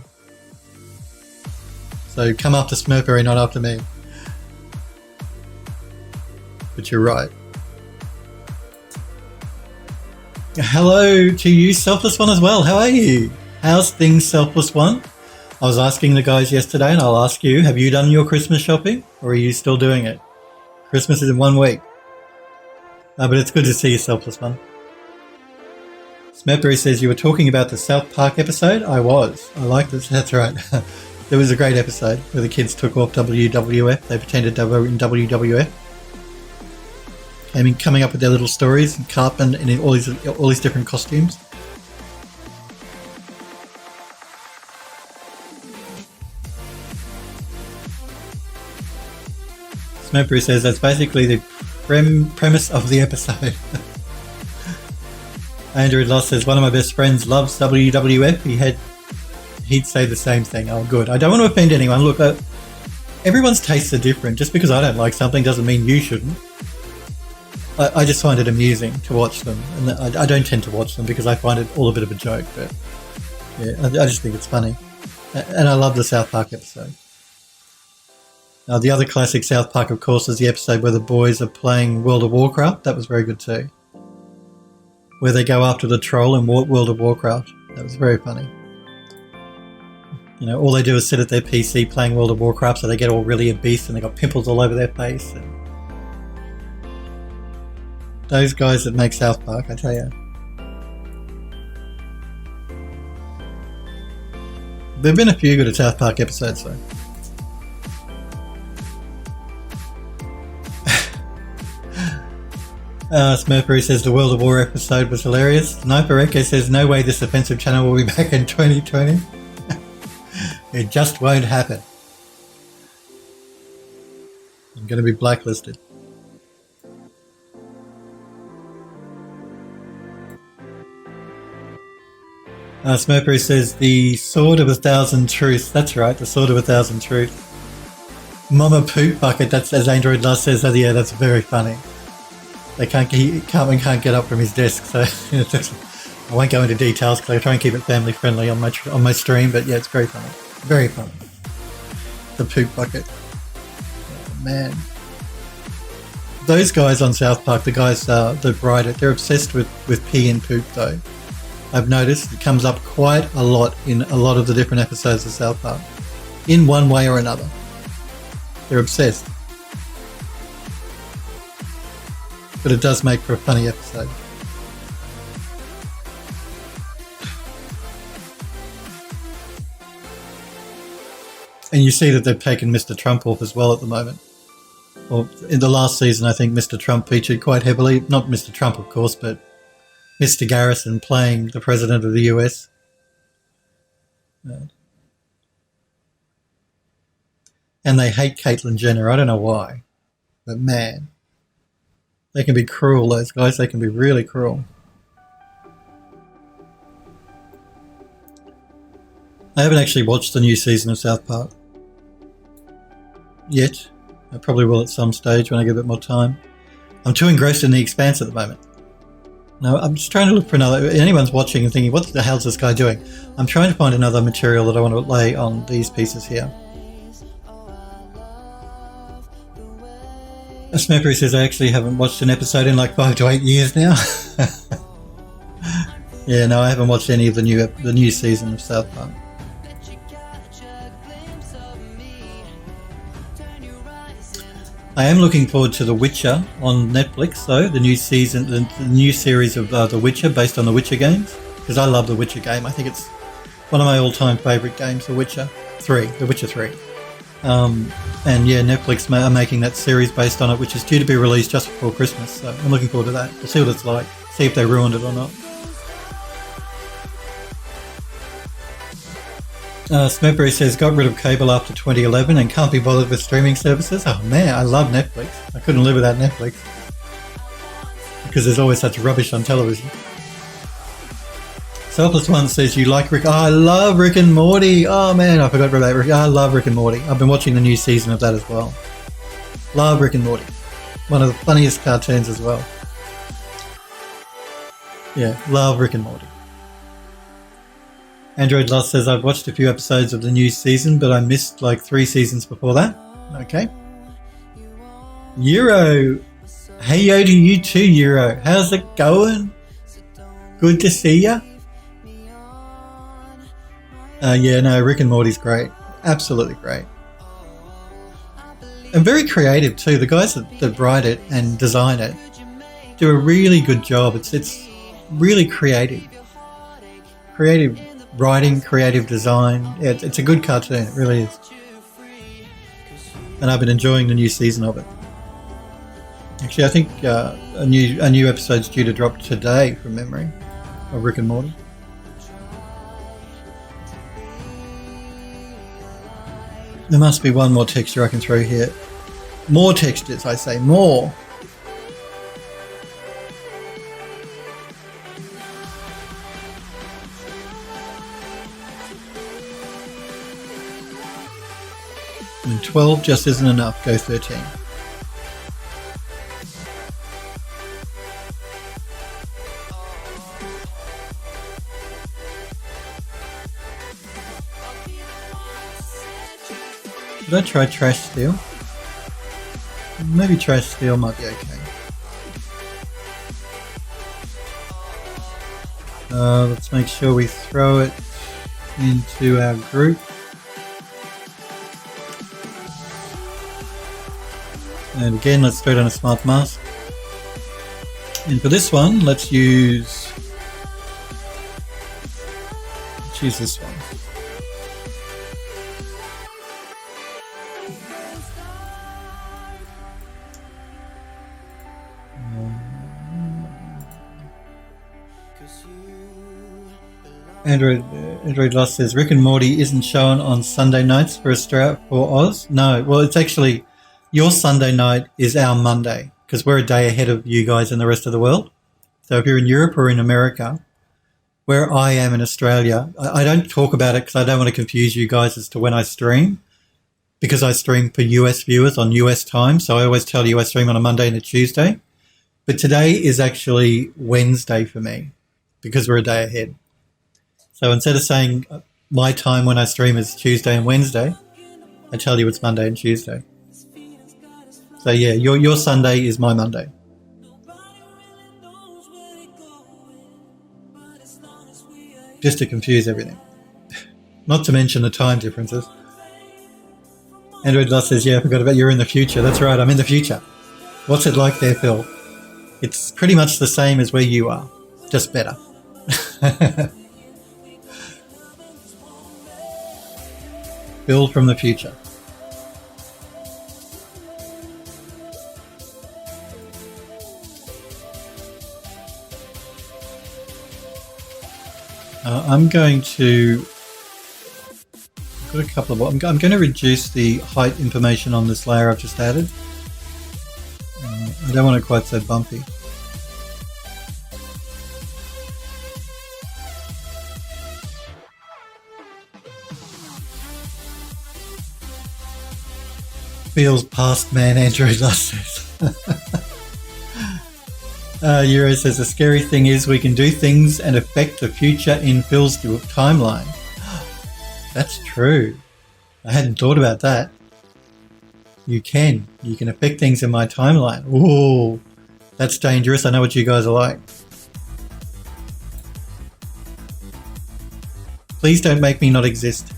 So come after Smurfery, not after me. But you're right. Hello to you, Selfless One, as well. How are you? How's things, Selfless One? I was asking the guys yesterday, and I'll ask you, have you done your Christmas shopping, or are you still doing it? Christmas is in 1 week. But it's good to see you, Selfless One. Smurfery says you were talking about the South Park episode. I was. I like this. That's right. There was a great episode where the kids took off WWF. They pretended they were in WWF. Coming up with their little stories and Cartman and in all these different costumes. Smurfery says that's basically the premise of the episode. Andrew Loss says one of my best friends loves WWF. He'd say the same thing. Oh, good. I don't want to offend anyone. Look, everyone's tastes are different. Just because I don't like something doesn't mean you shouldn't. I just find it amusing to watch them, and I don't tend to watch them because I find it all a bit of a joke. But yeah, I just think it's funny, and I love the South Park episode. Now, the other classic South Park, of course, is the episode where the boys are playing World of Warcraft. That was very good too. Where they go after the troll in World of Warcraft. That was very funny. You know, all they do is sit at their PC playing World of Warcraft, so they get all really obese and they got pimples all over their face. And those guys that make South Park, I tell you. There have been a few good South Park episodes, though. Smurfery says the World of War episode was hilarious. Sniper Echo says no way this offensive channel will be back in 2020. It just won't happen. I'm going to be blacklisted. Smurfery says the Sword of a Thousand Truths. That's right, the Sword of a Thousand Truths. Mama Poop Bucket, that's as Android Last says. Oh, yeah, that's very funny. Cartman can't get up from his desk, so I won't go into details because I try and keep it family friendly on my stream. But yeah, it's very funny, very funny. The poop bucket, oh, man. Those guys on South Park, the guys that write it, they're obsessed with pee and poop. Though I've noticed it comes up quite a lot in a lot of the different episodes of South Park, in one way or another. They're obsessed. but it does make for a funny episode. And you see that they've taken Mr. Trump off as well at the moment. Well, in the last season, I think Mr. Trump featured quite heavily. Not Mr. Trump, of course, but Mr. Garrison playing the President of the US. And they hate Caitlyn Jenner. I don't know why. But man, they can be cruel, those guys. They can be really cruel. I haven't actually watched the new season of South Park yet. I probably will at some stage when I get a bit more time. I'm too engrossed in The Expanse at the moment. No, I'm just trying to look for another... Anyone's watching and thinking, what the hell's this guy doing? I'm trying to find another material that I want to lay on these pieces here. Smeppery says, I actually haven't watched an episode in like 5 to 8 years now. Yeah, no, I haven't watched any of the new season of South Park. I am looking forward to The Witcher on Netflix, though, the new season, the new series of The Witcher based on the Witcher games, because I love the Witcher game. I think it's one of my all-time favourite games, The Witcher 3. And yeah, Netflix are making that series based on it, which is due to be released just before Christmas, so I'm looking forward to that. We'll see what it's like, see if they ruined it or not. Smedbury says, got rid of cable after 2011 and can't be bothered with streaming services. Oh man, I love Netflix. I couldn't live without Netflix. Because there's always such rubbish on television. Selfless One says, you like Rick... Oh, I love Rick and Morty. Oh man, I forgot about Rick. I love Rick and Morty. I've been watching the new season of that as well. Love Rick and Morty. One of the funniest cartoons as well. Yeah, love Rick and Morty. Android Lost says, I've watched a few episodes of the new season, but I missed like 3 seasons before that. Okay. Euro. Hey yo to you too, Euro. How's it going? Good to see ya. Yeah, no, Rick and Morty's great. Absolutely great. And very creative too. The guys that write it and design it do a really good job. It's really creative. Creative writing, creative design. Yeah, it's a good cartoon, it really is. And I've been enjoying the new season of it. Actually, I think a new episode's due to drop today from memory of Rick and Morty. There must be one more texture I can throw here. More textures, I say, more. And 12 just isn't enough, go 13. Should I try Trash Steel? Maybe Trash Steel might be okay. Let's make sure we throw it into our group. And again, let's throw it on a smart mask. And for this one, let's use this one. Android Lost says, Rick and Morty isn't shown on Sunday nights for Oz? No, well, it's actually, your Sunday night is our Monday, because we're a day ahead of you guys and the rest of the world. So if you're in Europe or in America, where I am in Australia, I don't talk about it because I don't want to confuse you guys as to when I stream, because I stream for US viewers on US time. So I always tell you I stream on a Monday and a Tuesday. But today is actually Wednesday for me, because we're a day ahead. So instead of saying my time when I stream is Tuesday and Wednesday, I tell you it's Monday and Tuesday. So yeah, your Sunday is my Monday. Just to confuse everything. Not to mention the time differences. Android Lost says, yeah, I forgot about you're in the future. That's right, I'm in the future. What's it like there, Phil? It's pretty much the same as where you are, just better. Build from the future. I'm going to got a couple of. I'm going to reduce the height information on this layer I've just added. I don't want it quite so bumpy. Feels past man, Android last says. Euro says the scary thing is we can do things and affect the future in Phil's timeline. That's true. I hadn't thought about that. You can affect things in my timeline. Ooh, that's dangerous. I know what you guys are like. Please don't make me not exist.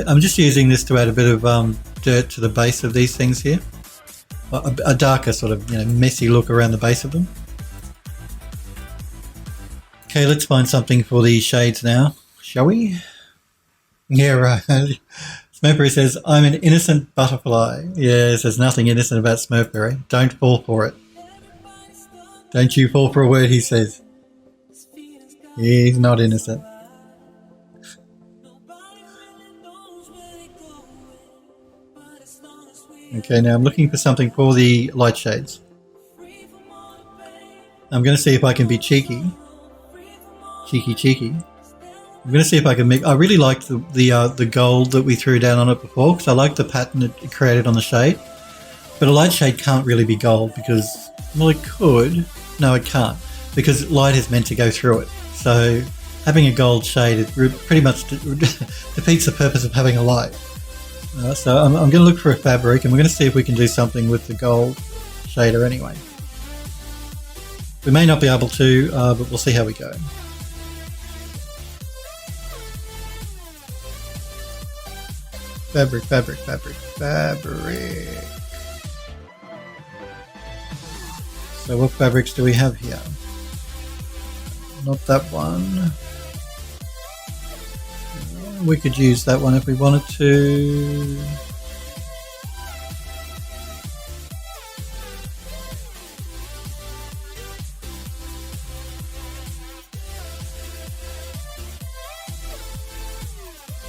I'm just using this to add a bit of dirt to the base of these things here. A darker sort of, messy look around the base of them. Okay, let's find something for the shades now, shall we? Yeah, right. Smurfberry says, I'm an innocent butterfly. Yes, there's nothing innocent about Smurfberry. Don't fall for it. Don't you fall for a word he says. He's not innocent. Okay, now I'm looking for something for the light shades. I'm going to see if I can be cheeky. Cheeky. I'm going to see if I can make... I really liked the gold that we threw down on it before because I like the pattern it created on the shade. But a light shade can't really be gold because... Well, it could. No, it can't. Because light is meant to go through it. So having a gold shade, it pretty much defeats the purpose of having a light. So I'm going to look for a fabric and we're going to see if we can do something with the gold shader anyway. We may not be able to, but we'll see how we go. Fabric. So what fabrics do we have here? Not that one. We could use that one if we wanted to.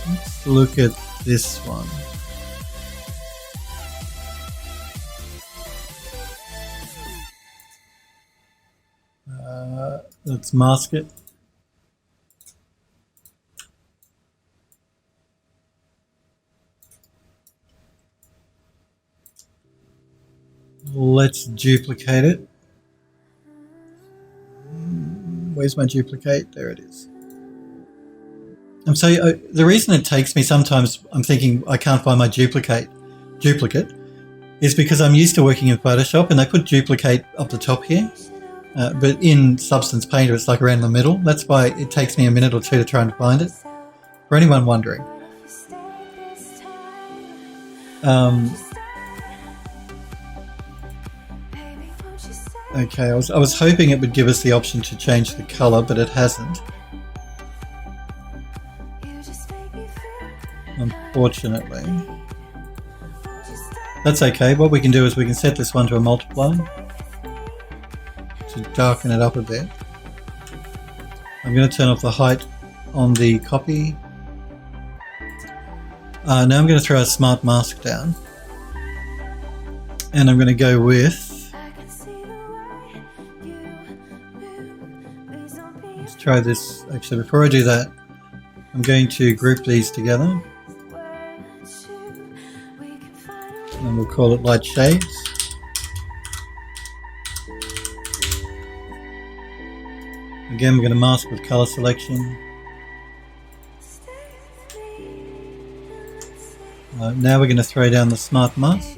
Let's look at this one. Let's mask it. Let's duplicate it. Where's my duplicate? There it is. So the reason it takes me sometimes, I'm thinking I can't find my duplicate, is because I'm used to working in Photoshop and they put duplicate up the top here. But in Substance Painter, it's like around the middle. That's why it takes me a minute or two to try and find it. For anyone wondering. Okay, I was hoping it would give us the option to change the color, but it hasn't. Unfortunately. That's okay. What we can do is we can set this one to a multiply to darken it up a bit. I'm going to turn off the height on the copy. Now I'm going to throw a smart mask down. And I'm going to go with... Let's try this. Actually, before I do that, I'm going to group these together. And we'll call it light shades. Again, we're going to mask with color selection. Now we're going to throw down the smart mask.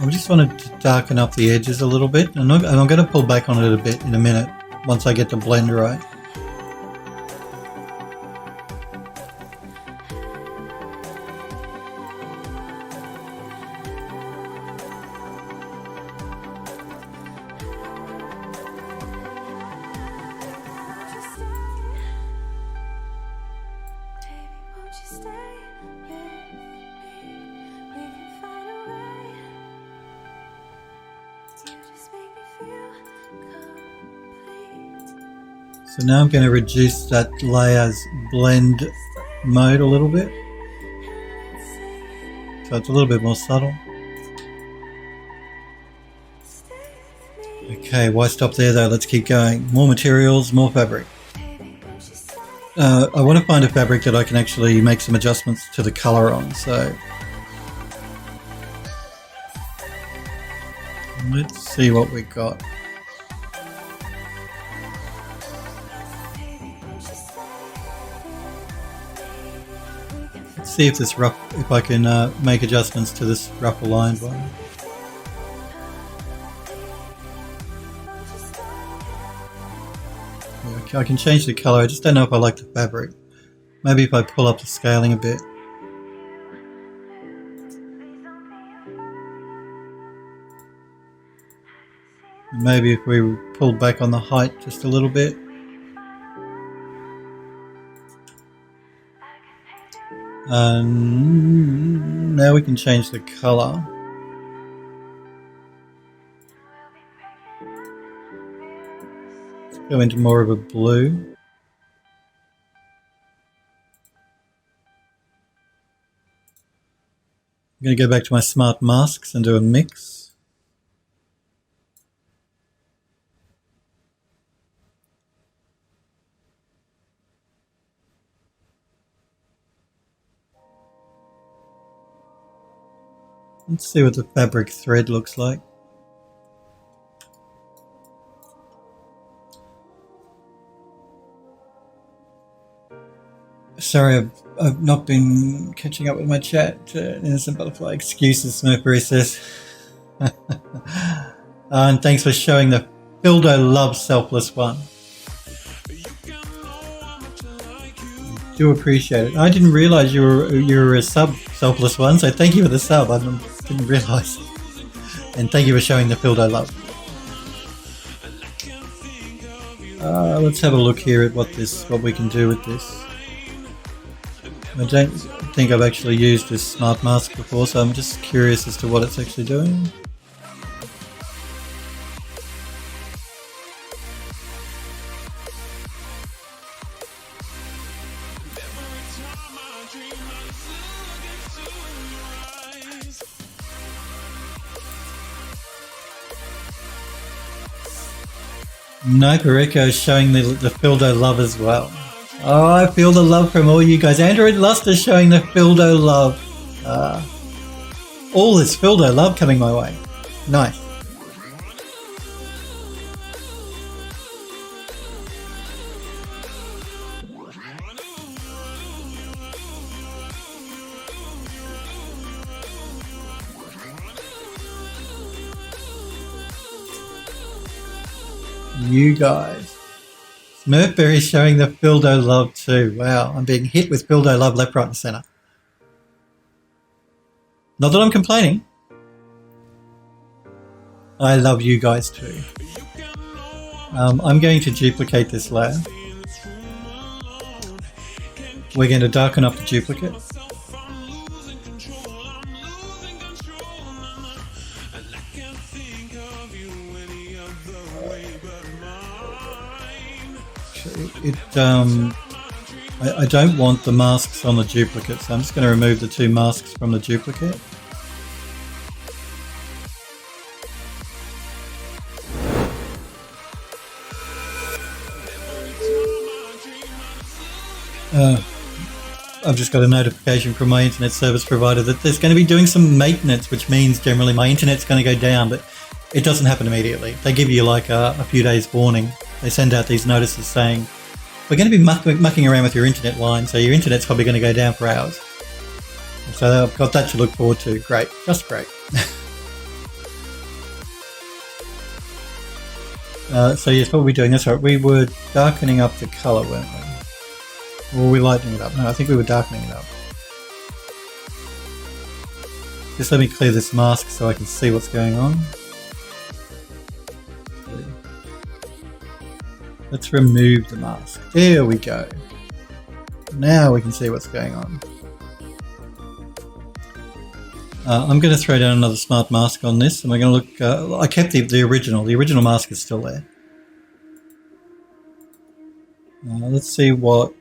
I just wanted to darken up the edges a little bit, and I'm going to pull back on it a bit in a minute once I get the blend right. So now I'm going to reduce that layer's blend mode a little bit, so it's a little bit more subtle. Okay, why stop there though? Let's keep going. More materials, more fabric. I want to find a fabric that I can actually make some adjustments to the colour on, so let's see what we got. Let's see if this if I can make adjustments to this rough aligned one. I can change the colour, I just don't know if I like the fabric. Maybe if I pull up the scaling a bit. Maybe if we pull back on the height just a little bit. Now we can change the colour. Let's go into more of a blue. I'm going to go back to my smart masks and do a mix. Let's see what the fabric thread looks like. Sorry, I've not been catching up with my chat. Innocent Butterfly, excuses, Smurfberry says. And thanks for showing the Fildo Love Selfless one. Do appreciate it. I didn't realise you were a sub Selfless one, so thank you for the sub. I didn't realise. And thank you for showing the Fildo Love. Let's have a look here at what we can do with this. I don't think I've actually used this smart mask before, so I'm just curious as to what it's actually doing. Niper Echo is showing the Fildo Love as well. Oh, I feel the love from all you guys. Android Lust is showing the Fildo Love. All this Fildo Love coming my way. Nice. You guys. Smurfberry showing the Fildo Love too. Wow, I'm being hit with Fildo Love left, right and centre. Not that I'm complaining. I love you guys too. I'm going to duplicate this layer. We're going to darken up the duplicate. I don't want the masks on the duplicate, so I'm just going to remove the two masks from the duplicate. I've just got a notification from my internet service provider that there's going to be doing some maintenance, which means generally my internet's going to go down, but it doesn't happen immediately. They give you like a few days warning. They send out these notices saying, we're going to be mucking around with your internet line, so your internet's probably going to go down for hours. So I've got that to look forward to. Great, just great. So yes, what were we doing? That's right. We were darkening up the colour, weren't we? Or were we lightening it up? No, I think we were darkening it up. Just let me clear this mask so I can see what's going on. Let's remove the mask. There we go. Now we can see what's going on. I'm going to throw down another smart mask on this, and we're going to look. I kept the original. The original mask is still there. Let's see what.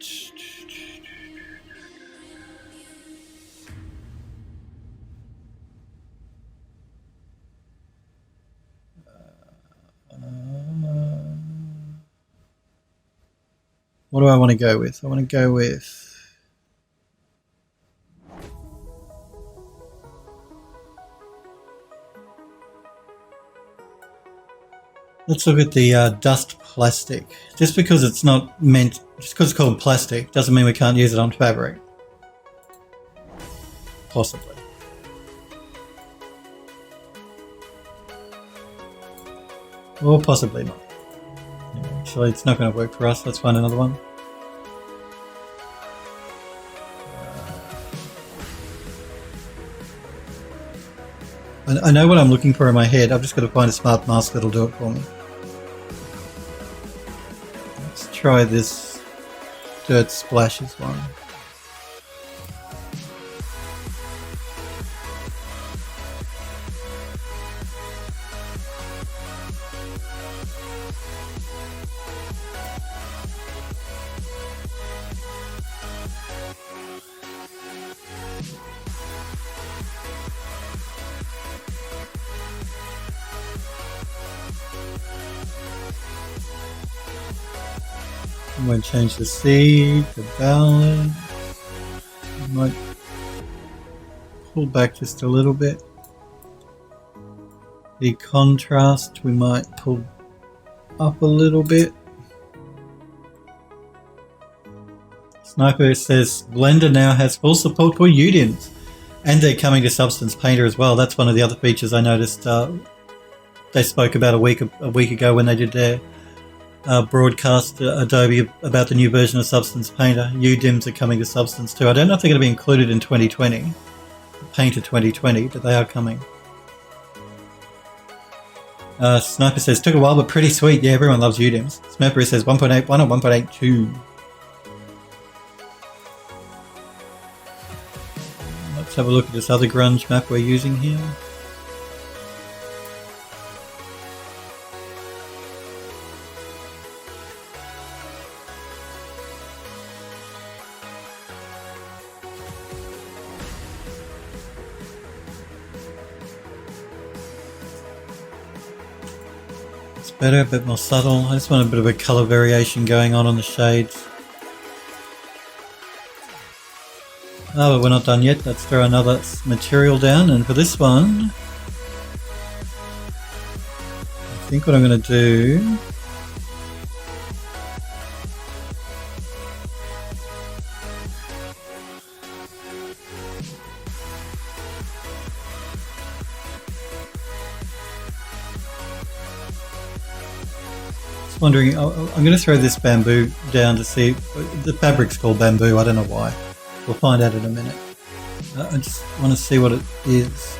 What do I want to go with? I want to go with. Let's look at the dust plastic. Just because it's not meant, just because it's called plastic, doesn't mean we can't use it on fabric. Possibly. Or possibly not. Actually, it's not going to work for us. Let's find another one. I know what I'm looking for in my head. I've just got to find a smart mask that'll do it for me. Let's try this dirt splashes one. I'm going to change the seed, the balance. I might pull back just a little bit. The contrast we might pull up a little bit. Sniper says Blender now has full support for UDIMs, and they're coming to Substance Painter as well. That's one of the other features I noticed. They spoke about a week ago when they did their broadcast Adobe about the new version of Substance Painter. UDIMs are coming to Substance too. I don't know if they're going to be included in 2020, Painter 2020, but they are coming. Sniper says, took a while but pretty sweet. Yeah, everyone loves UDIMs. Sniper says 1.81 or 1.82. Let's have a look at this other grunge map we're using here. Better, a bit more subtle. I just want a bit of a colour variation going on the shades. Oh, but we're not done yet. Let's throw another material down, and for this one, I think what I'm going to do wondering, I'm going to throw this bamboo down to see. The fabric's called bamboo, I don't know why. We'll find out in a minute. I just want to see what it is.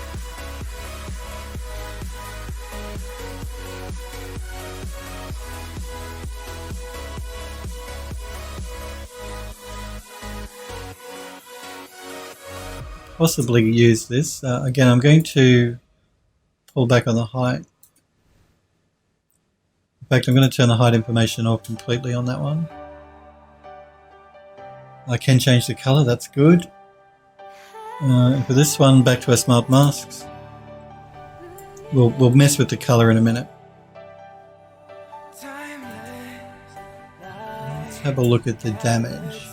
Possibly use this. Again, I'm going to pull back on the height. In fact, I'm going to turn the height information off completely on that one. I can change the colour, that's good. And for this one, back to our smart masks. We'll mess with the colour in a minute. Let's have a look at the damage.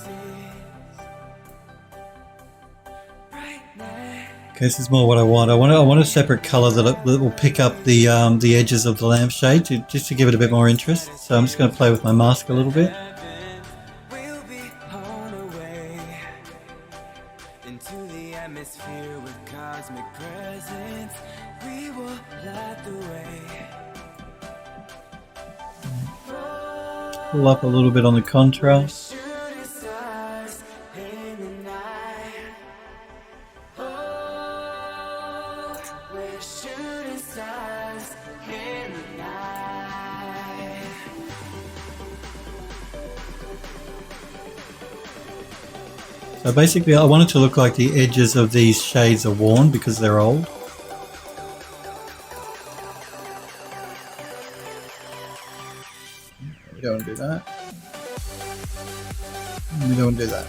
Okay, this is more what I want. I want a separate colour that will pick up the edges of the lampshade just to give it a bit more interest. So I'm just going to play with my mask a little bit. pull up a little bit on the contrast. So basically I want it to look like the edges of these shades are worn because they're old. We don't want to do that. We don't want to do that.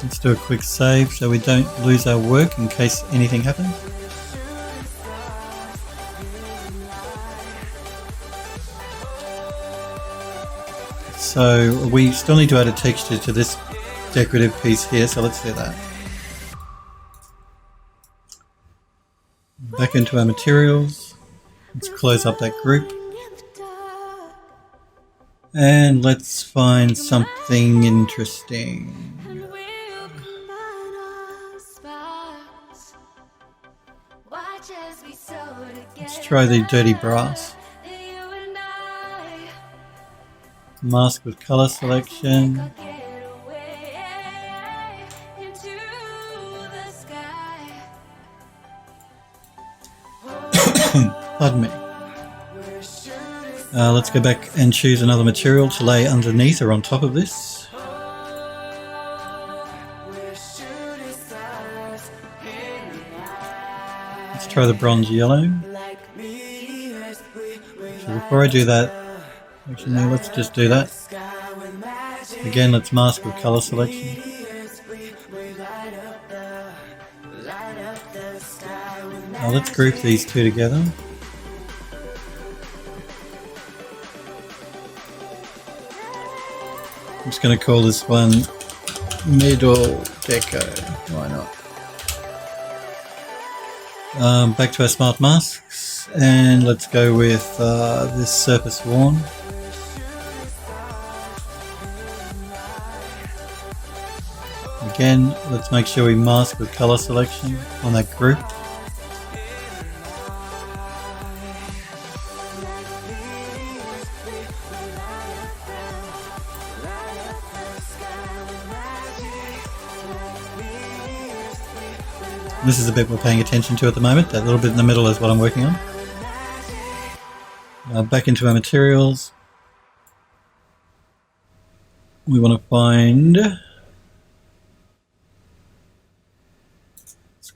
Let's do a quick save so we don't lose our work in case anything happens. So we still need to add a texture to this decorative piece here, so let's do that. Back into our materials. Let's close up that group. And let's find something interesting. Let's try the dirty brass. Mask with color selection. Pardon me. Let's go back and choose another material to lay underneath or on top of this. Let's try the bronze yellow. So before I do that, actually no, let's just do that. Again, let's mask with color selection. Now let's group these two together. I'm just going to call this one Middle Deco. Why not? Back to our smart masks, and let's go with this surface worn. Again, let's make sure we mask with color selection on that group. This is the bit we're paying attention to at the moment. That little bit in the middle is what I'm working on. Back into our materials. We want to find... Let's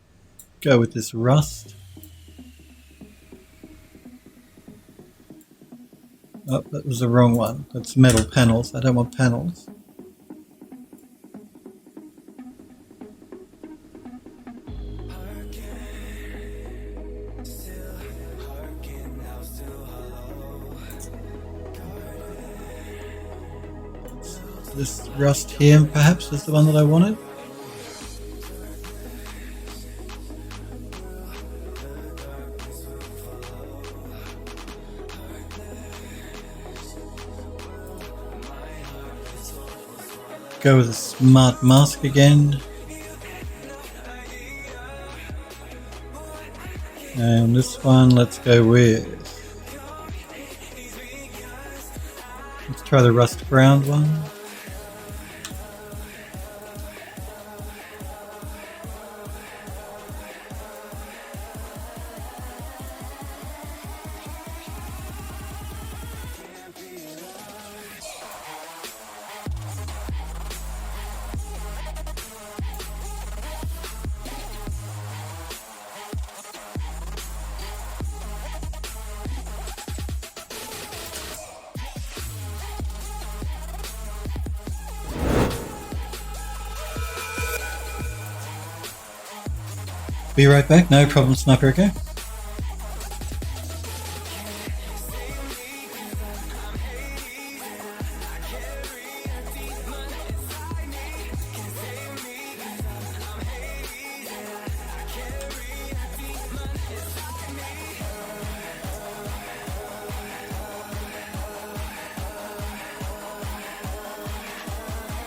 go with this rust. Oh, that was the wrong one. That's metal panels. I don't want panels. This rust here perhaps is the one that I wanted. Go with a smart mask again. And this one, let's go with... Let's try the rust brown one. Be right back, no problem, Sniper, okay?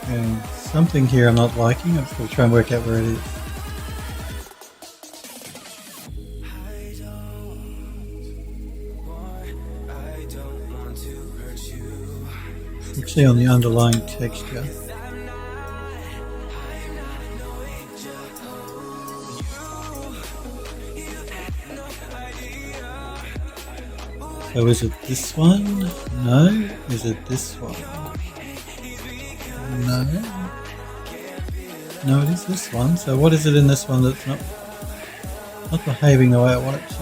And something here I'm not liking. I'm just going to try and work out where it is. Actually on the underlying texture. So is it this one? No. Is it this one? No. No, it is this one. So what is it in this one that's not behaving the way I want it to?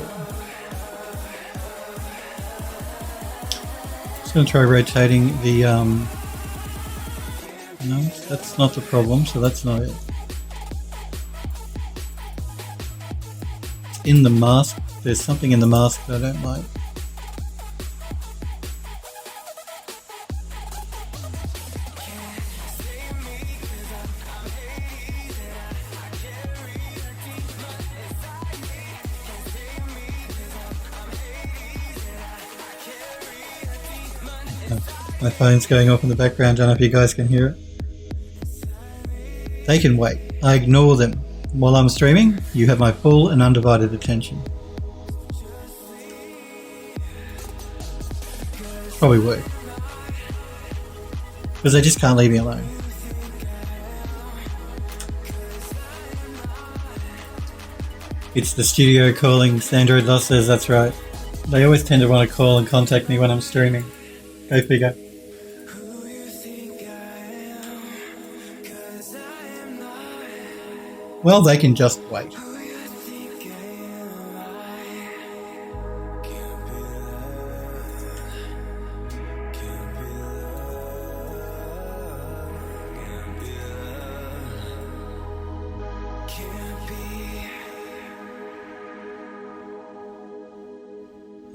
Just going to try rotating the no, that's not the problem, so that's not it. It's in the mask. There's something in the mask that I don't like. My phone's going off in the background. Don't know if you guys can hear it. They can wait. I ignore them. While I'm streaming, you have my full and undivided attention. Probably work. Because they just can't leave me alone. It's the studio calling. Android Lost says that's right. They always tend to want to call and contact me when I'm streaming. Go figure. Well, they can just wait.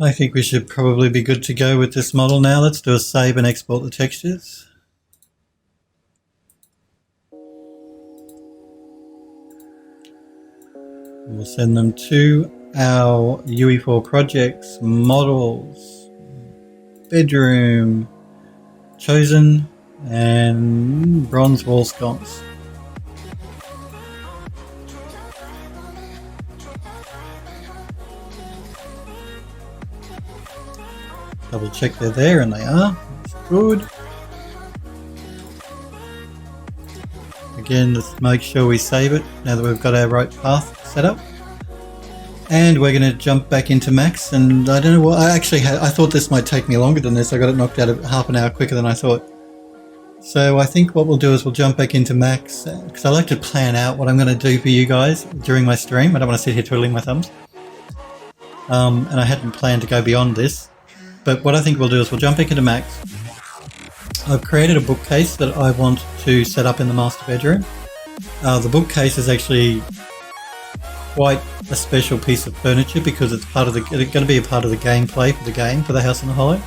I think we should probably be good to go with this model now. Let's do a save and export the textures. We'll send them to our UE4 projects, models, bedroom, chosen, and bronze wall sconce. Double check they're there, and they are. That's good. Again, let's make sure we save it now that we've got our right path set up. And we're going to jump back into Max, and I don't know what, I thought this might take me longer than this. I got it knocked out of half an hour quicker than I thought. So I think what we'll do is we'll jump back into Max, because I like to plan out what I'm going to do for you guys during my stream. I don't want to sit here twiddling my thumbs. And I hadn't planned to go beyond this. But what I think we'll do is we'll jump back into Max. I've created a bookcase that I want to set up in the master bedroom. The bookcase is actually quite a special piece of furniture because it's part of it's going to be a part of the gameplay for the game for the House in the Hollow.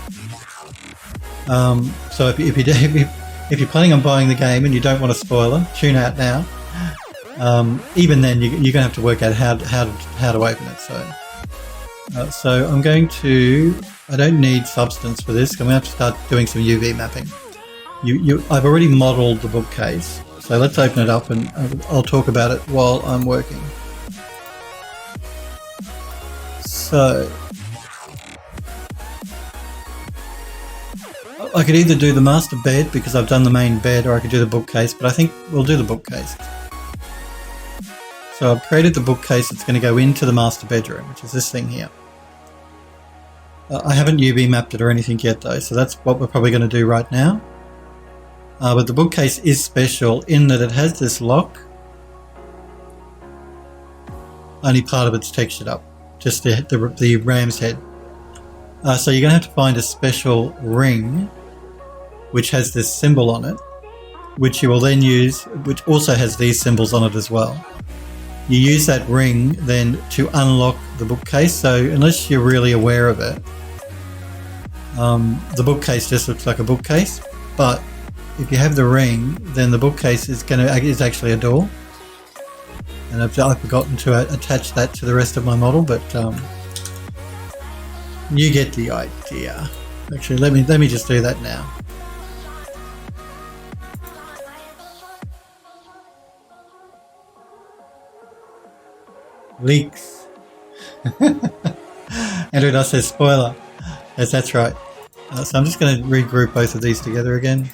So if you're planning on buying the game and you don't want a spoiler, tune out now. Even then, you're going to have to work out how to open it. So I'm going to. I don't need substance for this. I'm going to have to start doing some UV mapping. I've already modelled the bookcase, so let's open it up and I'll talk about it while I'm working. So I could either do the master bed because I've done the main bed, or I could do the bookcase, but I think we'll do the bookcase. So I've created the bookcase that's going to go into the master bedroom, which is this thing here. I haven't UV mapped it or anything yet though, so that's what we're probably going to do right now. But the bookcase is special in that it has this lock. Only part of it's textured up, just the ram's head. So you're going to have to find a special ring which has this symbol on it, which you will then use, which also has these symbols on it as well. You use that ring then to unlock the bookcase, so unless you're really aware of it, the bookcase just looks like a bookcase, but if you have the ring, then the bookcase is actually a door. And I've forgotten to attach that to the rest of my model, but you get the idea. Actually, let me just do that now. Leaks. Andrew Doss says spoiler. Yes, that's right. So I'm just going to regroup both of these together again.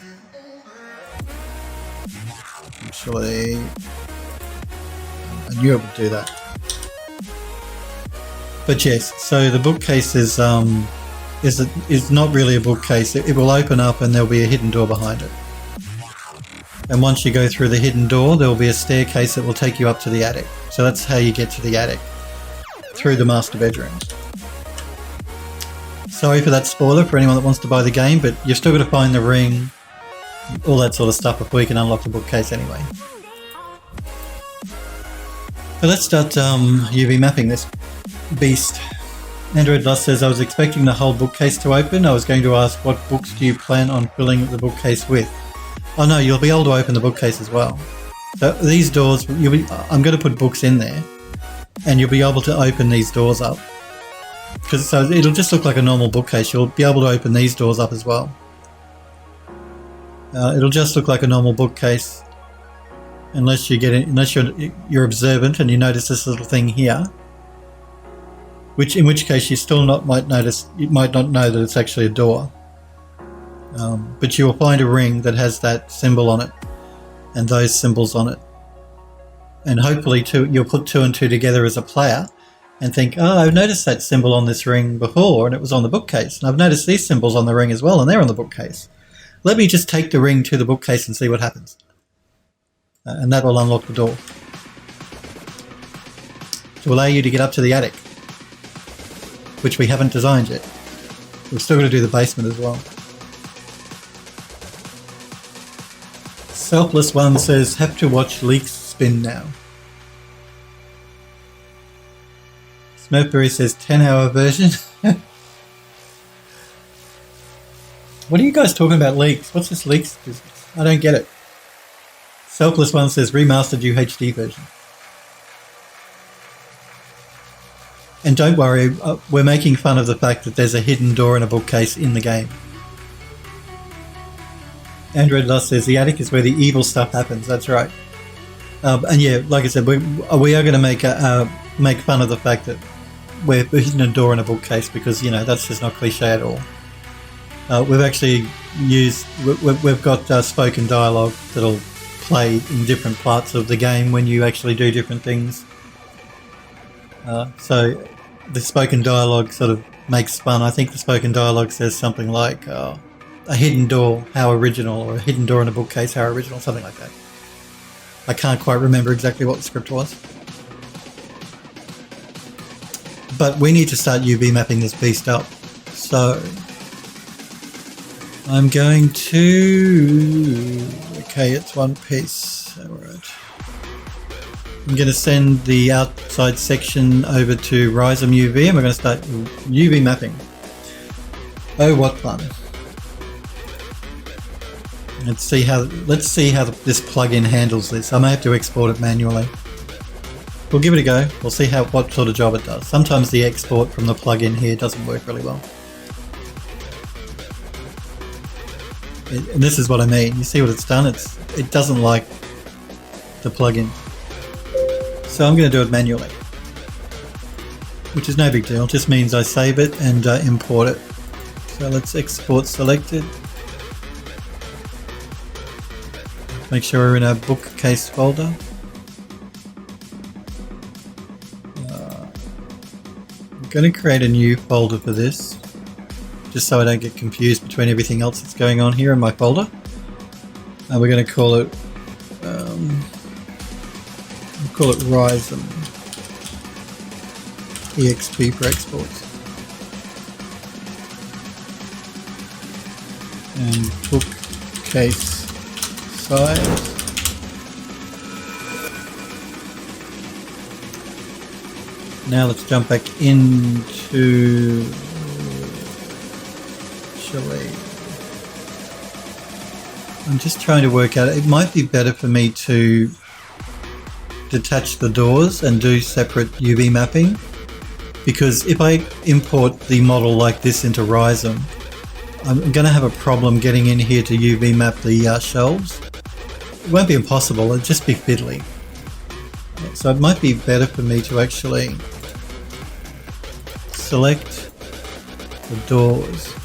Actually, I knew it would do that. But yes, so the bookcase is not really a bookcase. It will open up and there'll be a hidden door behind it. And once you go through the hidden door, there will be a staircase that will take you up to the attic. So that's how you get to the attic, through the master bedroom. Sorry for that spoiler for anyone that wants to buy the game, but you've still got to find the ring, all that sort of stuff before you can unlock the bookcase anyway. So let's start UV mapping this beast. Android Lust says, I was expecting the whole bookcase to open. I was going to ask, what books do you plan on filling the bookcase with? Oh no, you'll be able to open the bookcase as well. So these doors, I'm going to put books in there, and you'll be able to open these doors up. So it'll just look like a normal bookcase. You'll be able to open these doors up as well. It'll just look like a normal bookcase, unless you're observant and you notice this little thing here. In which case you still might not know that it's actually a door. But you will find a ring that has that symbol on it and those symbols on it. And hopefully you'll put 2 and 2 together as a player and think, oh, I've noticed that symbol on this ring before and it was on the bookcase. And I've noticed these symbols on the ring as well and they're on the bookcase. Let me just take the ring to the bookcase and see what happens. And that will unlock the door to allow you to get up to the attic, which we haven't designed yet. We've still got to do the basement as well. Selfless One says, have to watch leaks spin now. Smurfberry says, 10-hour version. What are you guys talking about leaks? What's this leaks business? I don't get it. Selfless One says, remastered UHD version. And don't worry, we're making fun of the fact that there's a hidden door in a bookcase in the game. Android Lost says, the attic is where the evil stuff happens. That's right. And yeah, like I said, we are going to make fun of the fact that we're hidden a door in a bookcase because, that's just not cliche at all. We've actually we've got spoken dialogue that'll play in different parts of the game when you actually do different things. So the spoken dialogue sort of makes fun. I think the spoken dialogue says something like, a hidden door, how original, or a hidden door in a bookcase, how original, something like that. I can't quite remember exactly what the script was. But we need to start UV mapping this beast up. So I'm going to... Okay, it's one piece. Alright. I'm going to send the outside section over to Rhizome UV and we're going to start UV mapping. Oh, what fun. Let's see how this plugin handles this. I may have to export it manually. We'll give it a go. We'll see what sort of job it does. Sometimes the export from the plugin here doesn't work really well. And this is what I mean. You see what it's done? It doesn't like the plugin. So I'm going to do it manually, which is no big deal. It just means I save it and import it. So let's export selected. Make sure we're in our bookcase folder. I'm going to create a new folder for this, just so I don't get confused between everything else that's going on here in my folder. And we're going to call it Rhizome EXP for exports. And bookcase size. Now let's jump back into I'm just trying to work out, it might be better for me to detach the doors and do separate UV mapping, because if I import the model like this into Rhizome, I'm going to have a problem getting in here to UV map the shelves. It won't be impossible, it'll just be fiddly. So it might be better for me to actually select the doors.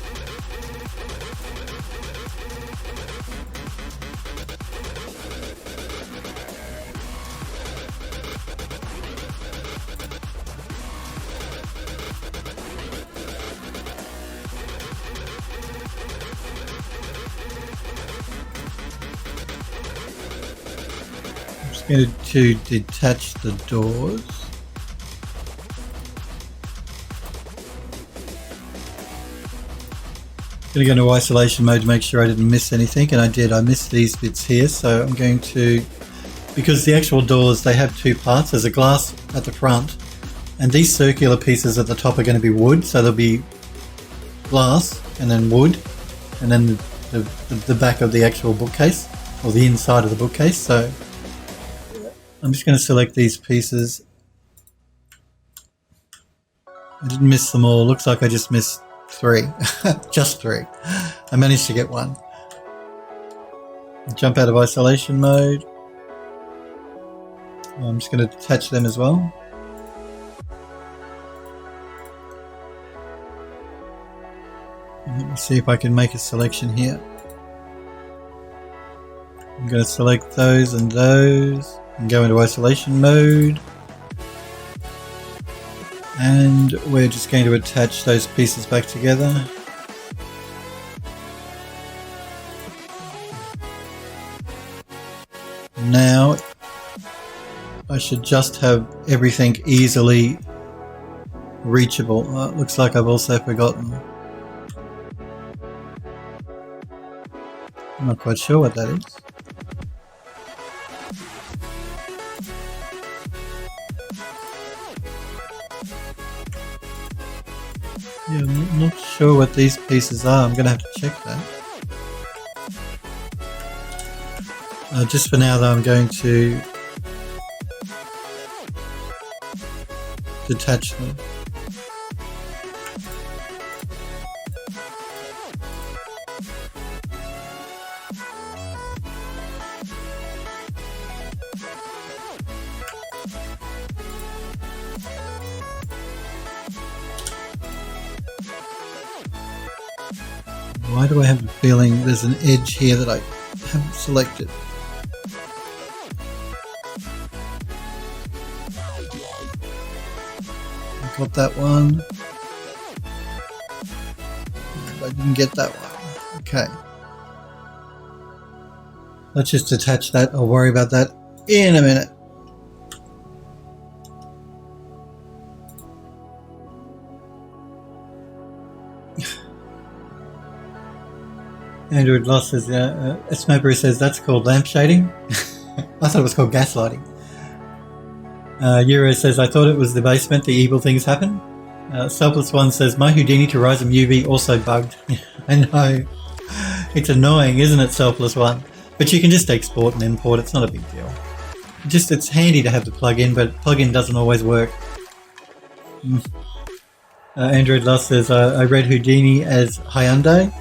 I'm going to detach the doors. I'm going to go into isolation mode to make sure I didn't miss anything, and I did. I missed these bits here, so I'm going to, because the actual doors, they have two parts. There's a glass at the front, and these circular pieces at the top are going to be wood, so there'll be glass and then wood, and then the back of the actual bookcase, or the inside of the bookcase. So I'm just going to select these pieces. I didn't miss them all. Looks like I just missed 3. Just 3. I managed to get one. Jump out of isolation mode. I'm just going to detach them as well. And let me see if I can make a selection here. I'm going to select those and those and go into isolation mode. And we're just going to attach those pieces back together. Now I should just have everything easily reachable. Oh, it looks like I've also forgotten. I'm not quite sure what that is. Yeah, I'm not sure what these pieces are. I'm going to have to check that. Just for now though, I'm going to detach them. Why do I have a feeling there's an edge here that I haven't selected? I got that one. I didn't get that one. Okay. Let's just attach that. I'll worry about that in a minute. Android Lost says, Smaber says that's called lamp shading. I thought it was called gaslighting. Euro says, I thought it was the basement, the evil things happen. Selfless One says, my Houdini to Rise of UV also bugged. I know. It's annoying, isn't it, Selfless One? But you can just export and import, it's not a big deal. It's handy to have the plugin, but plugin doesn't always work. Android Lost says, I read Houdini as Hyundai.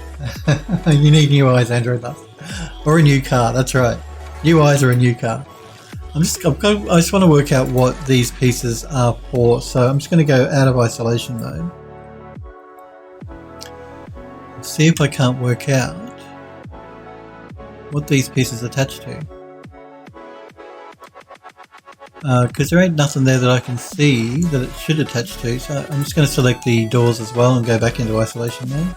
You need new eyes, Android Lost. Or a new car, that's right. New eyes or a new car. I just want to work out what these pieces are for, so I'm just going to go out of isolation mode. See if I can't work out what these pieces attach to. Because there ain't nothing there that I can see that it should attach to, so I'm just going to select the doors as well and go back into isolation mode.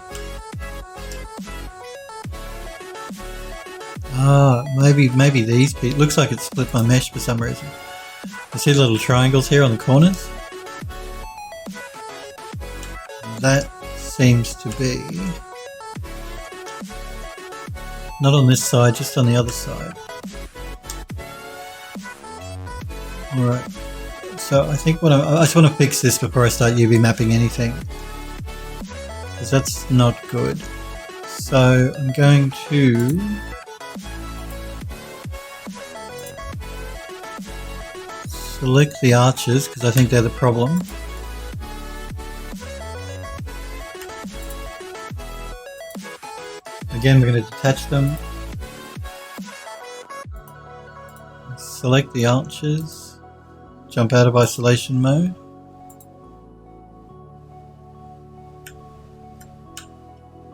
Maybe these pieces. Looks like it split my mesh for some reason. You see the little triangles here on the corners? That seems to be not on this side, just on the other side. Alright, so I think I just want to fix this before I start UV mapping anything, because that's not good. So I'm going to select the arches because I think they're the problem. Again, we're going to detach them. Select the arches. jump out of isolation mode.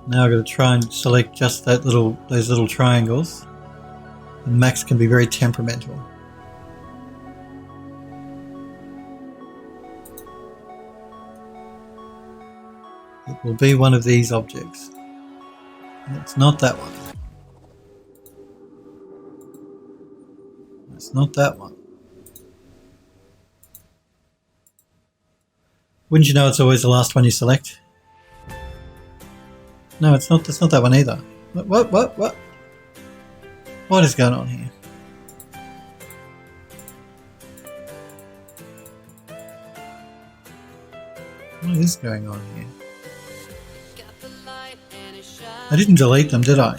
Now I've got to try and select just those little triangles. And Max can be very temperamental. It will be one of these objects. It's not that one. It's not that one. Wouldn't you know it's always the last one you select? No, it's not. It's not that one either. What? What is going on here? What is going on here? I didn't delete them, did I?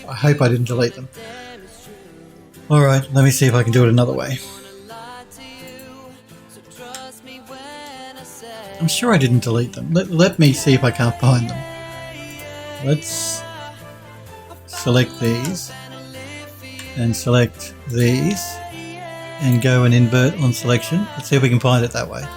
I hope I didn't delete them. Alright, let me see if I can do it another way. I'm sure I didn't delete them. Let me see if I can't find them. Let's select these and select these and go and invert on selection. Let's see if we can find it that way.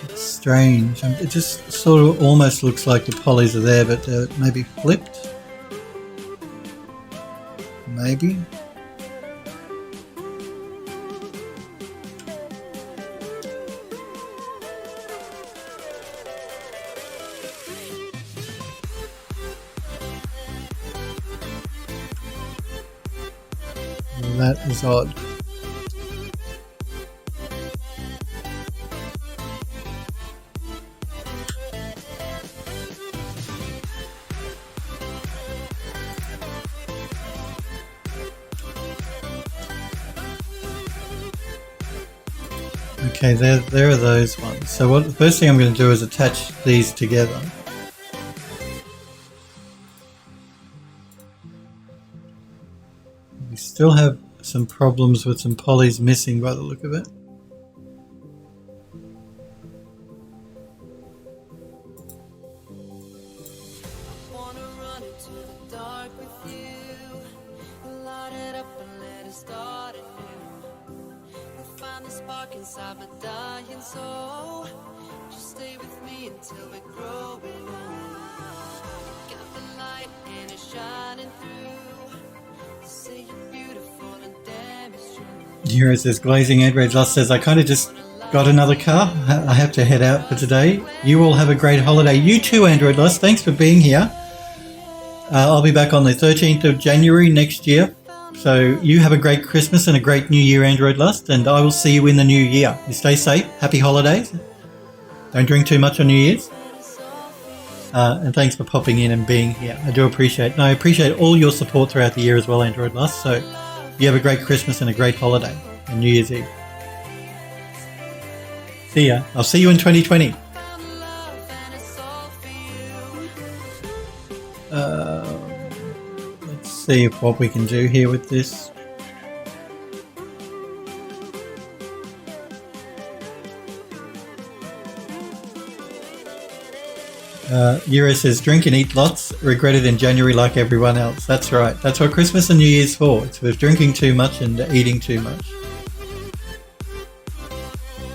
It's strange. It just sort of almost looks like the polys are there, but they're maybe flipped. Maybe. That is odd. Okay, there are those ones. So the first thing I'm going to do is attach these together. We still have some problems with some polys missing by the look of it. Inside my dying soul, just stay with me until we're growing old. Got the light and it's shining through. Say you're beautiful and damn it's true. Here it says Glazing Android Lust says, I kind of just got another car. I have to head out for today. You all have a great holiday. You too, Android Lust. Thanks for being here. I'll be back on the 13th of January next year. So you have a great Christmas and a great New Year, Android Lust, and I will see you in the new year. You stay safe. Happy holidays. Don't drink too much on New Year's. And thanks for popping in and being here. I do appreciate it. And I appreciate all your support throughout the year as well, Android Lust. So you have a great Christmas and a great holiday and New Year's Eve. See ya. I'll see you in 2020. See what we can do here with this. Yura says, drink and eat lots, regret it in January like everyone else. That's right. That's what Christmas and New Year's for. It's for drinking too much and eating too much.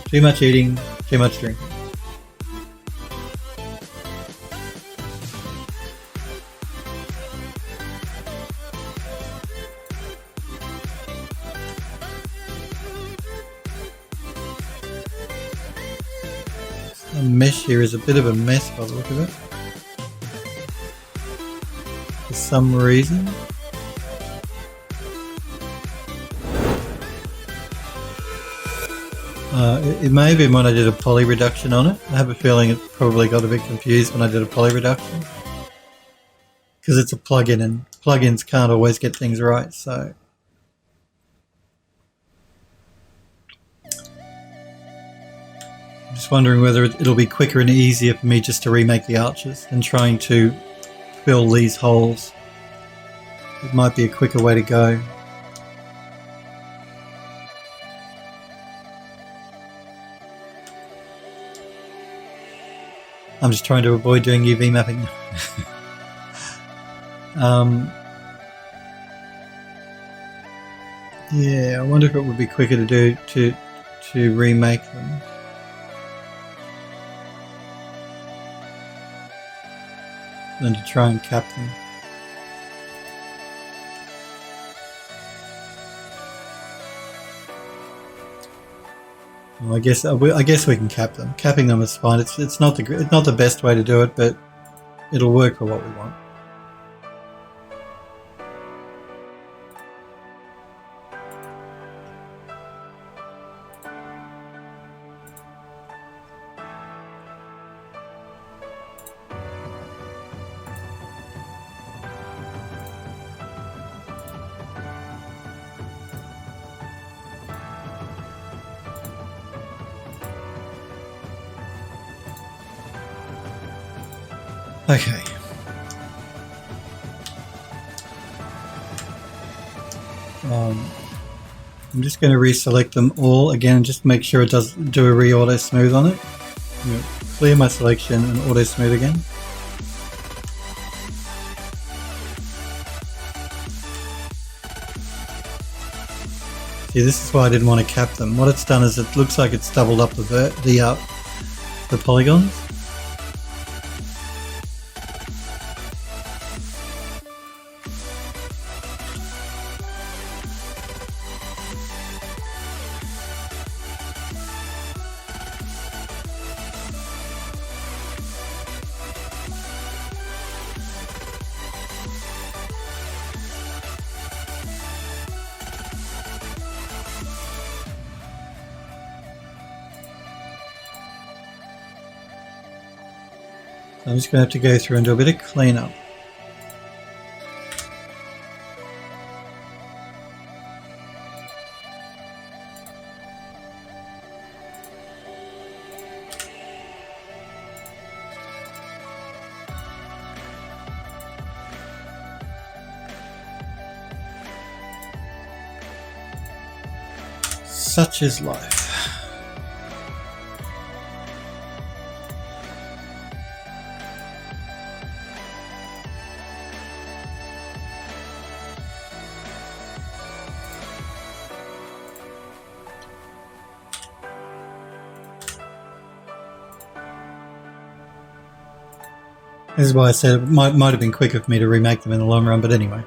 Too much eating, too much drinking. The mesh here is a bit of a mess by the look of it. For some reason. It may have been when I did a poly reduction on it. I have a feeling it probably got a bit confused when I did a poly reduction. Because it's a plugin and plugins can't always get things right, so. I'm just wondering whether it'll be quicker and easier for me just to remake the arches than trying to fill these holes. It might be a quicker way to go. I'm just trying to avoid doing UV mapping. Yeah, I wonder if it would be quicker to do to remake them. Than to try and cap them. Well, I guess we can cap them. Capping them is fine. It's not the best way to do it, but it'll work for what we want. Okay. I'm just going to reselect them all again and just make sure it does do a re-auto smooth on it. Clear my selection and auto smooth again. See, this is why I didn't want to cap them. What it's done is it looks like it's doubled up the polygons. I'm just going to have to go through and do a bit of cleanup. Such is life. This is why I said it might have been quicker for me to remake them in the long run, but anyway.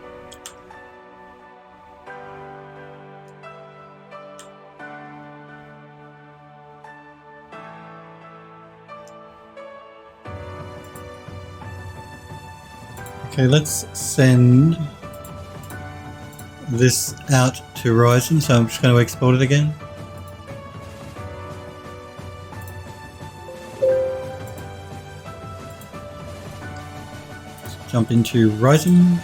Okay, let's send this out to Ryzen, so I'm just going to export it again. Jump into Ryzen.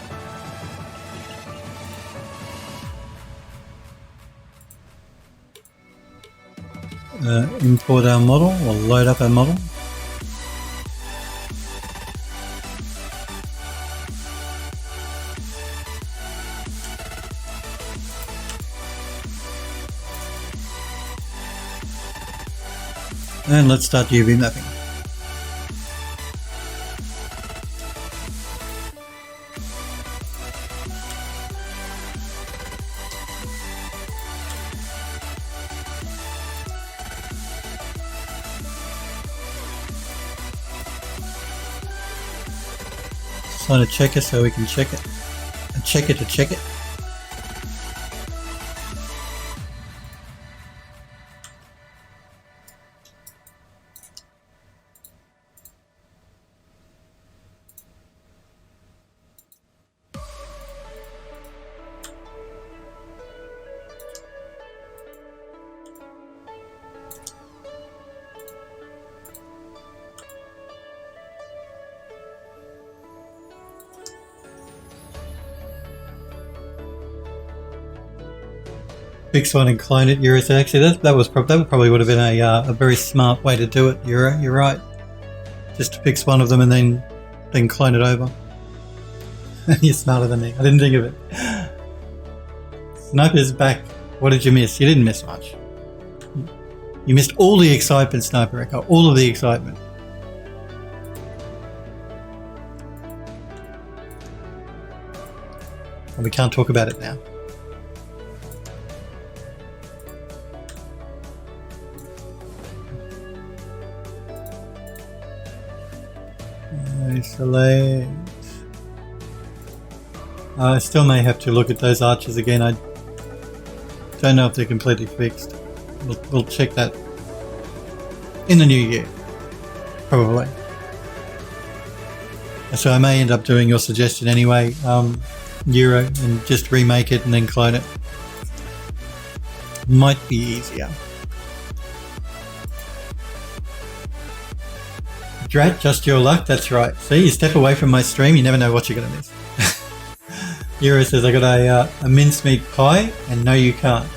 Import our model, or load up our model. And let's start UV mapping. Just want to check it so we can check it. And check it to check it. Fix one and clone it, Euro. So actually, that probably would have been a very smart way to do it, Euro. You're right. Just to fix one of them and then clone it over. You're smarter than me. I didn't think of it. Sniper's back. What did you miss? You didn't miss much. You missed all the excitement, Sniper Echo. All of the excitement. and we can't talk about it now. Select. I still may have to look at those arches again. I don't know if they're completely fixed. We'll check that in the new year, probably. So I may end up doing your suggestion anyway, Euro, and just remake it and then clone it. Might be easier. Drat, just your luck, that's right. See, you step away from my stream, you never know what you're going to miss. Euro says, I got a mincemeat pie, and no you can't.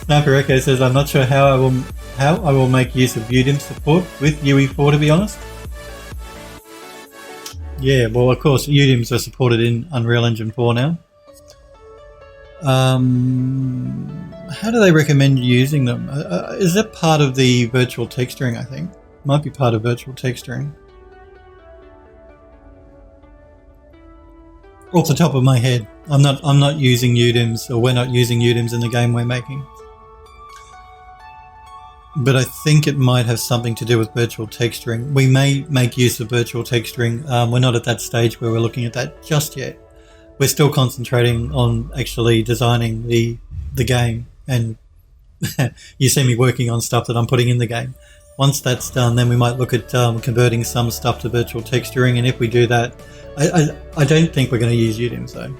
Sniper Echo says, I'm not sure how I will make use of UDIM support with UE4, to be honest. Yeah, well, of course, UDIMs are supported in Unreal Engine 4 now. How do they recommend using them? Is that part of the virtual texturing, I think? Might be part of virtual texturing. Off the top of my head, I'm not using UDIMs, or we're not using UDIMs in the game we're making. But I think it might have something to do with virtual texturing. We may make use of virtual texturing. We're not at that stage where we're looking at that just yet. We're still concentrating on actually designing the game, and you see me working on stuff that I'm putting in the game. Once that's done, then we might look at converting some stuff to virtual texturing, and if we do that, I don't think we're going to use UDIMs though.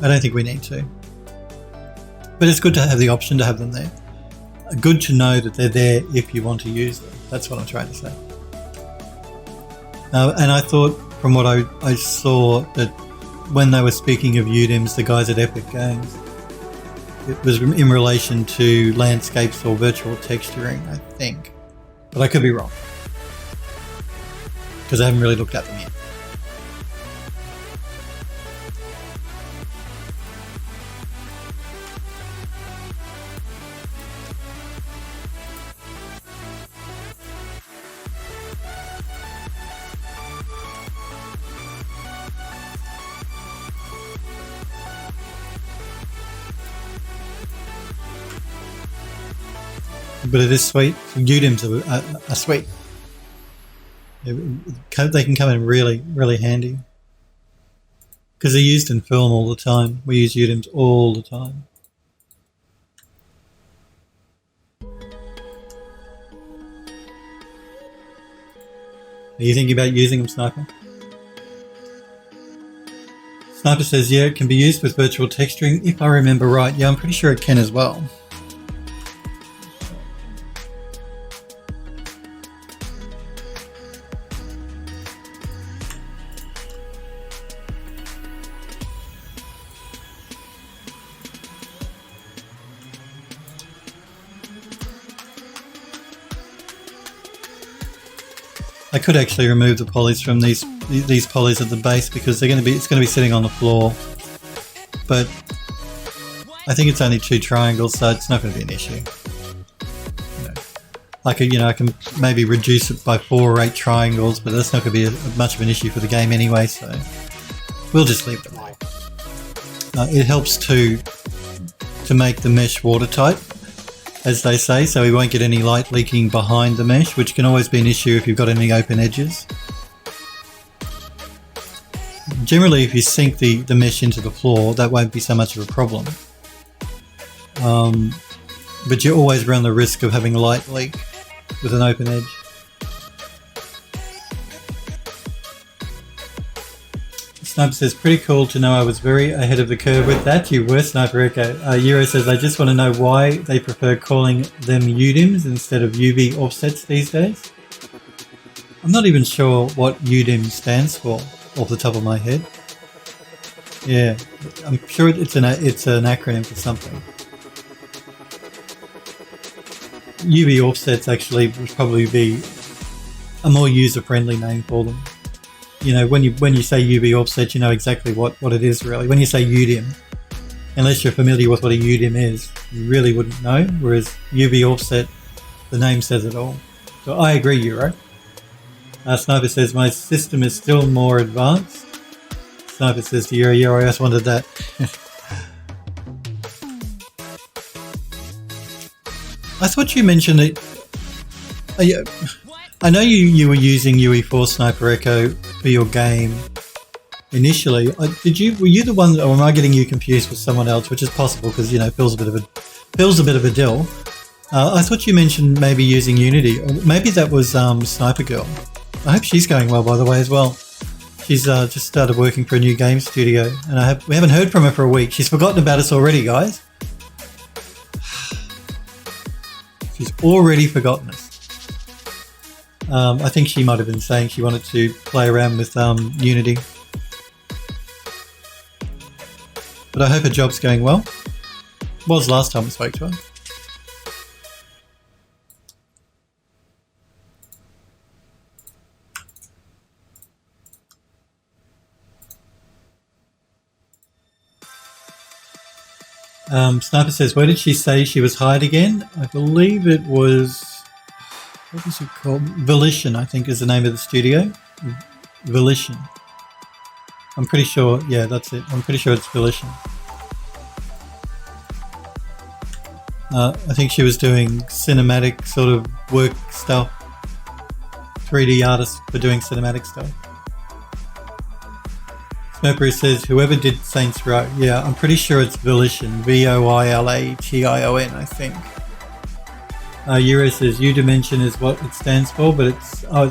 I don't think we need to. But it's good to have the option to have them there. Good to know that they're there if you want to use them. That's what I'm trying to say. And I thought, from what I saw, that when they were speaking of UDIMs, the guys at Epic Games, it was in relation to landscapes or virtual texturing, I think. But I could be wrong, because I haven't really looked at them yet. But it is sweet. UDIMs are sweet. They can come in really, really handy. Because they're used in film all the time. We use UDIMs all the time. Are you thinking about using them, Sniper? Sniper says, yeah, it can be used with virtual texturing, if I remember right. Yeah, I'm pretty sure it can as well. I could actually remove the polys from these polys at the base, because it's going to be sitting on the floor. But I think it's only 2 triangles, so it's not going to be an issue. I can maybe reduce it by 4 or 8 triangles, but that's not going to be much of an issue for the game anyway. So we'll just leave it alone. It helps to make the mesh watertight, as they say, so we won't get any light leaking behind the mesh, which can always be an issue if you've got any open edges. Generally, if you sink the mesh into the floor, that won't be so much of a problem. But you always run the risk of having a light leak with an open edge. Sniper says, pretty cool to know I was very ahead of the curve with that. You were, Sniper Echo. Euro says, I just want to know why they prefer calling them UDIMs instead of UV offsets these days. I'm not even sure what UDIM stands for off the top of my head. Yeah, I'm sure it's an acronym for something. UV offsets actually would probably be a more user-friendly name for them. You know, when you say UV offset, you know exactly what it is really. When you say UDIM, unless you're familiar with what a UDIM is, you really wouldn't know. Whereas UV offset, the name says it all. So I agree, Euro. Sniper says, my system is still more advanced. Sniper says to Yuri, I just wanted that. I thought you mentioned it. I know you were using UE4 Sniper Echo for your game initially. Were you the one, or am I getting you confused with someone else? Which is possible because Phil's a bit of a dill. I thought you mentioned maybe using Unity, or maybe that was Sniper Girl. I hope she's going well, by the way, as well. She's just started working for a new game studio, and we haven't heard from her for a week. She's forgotten about us already, guys. She's already forgotten us. I think she might have been saying she wanted to play around with Unity. But I hope her job's going well. Was last time we spoke to her. Sniper says, where did she say she was hired again? I believe it was, what was it called? Volition, I think is the name of the studio. Volition. I'm pretty sure, yeah, that's it. I'm pretty sure it's Volition. I think she was doing cinematic sort of work stuff. 3D artist for doing cinematic stuff. Snowberry says, whoever did Saints Row. Yeah, I'm pretty sure it's Volition. Violation, I think. Euro says, U-Dimension is what it stands for, but it's... Oh,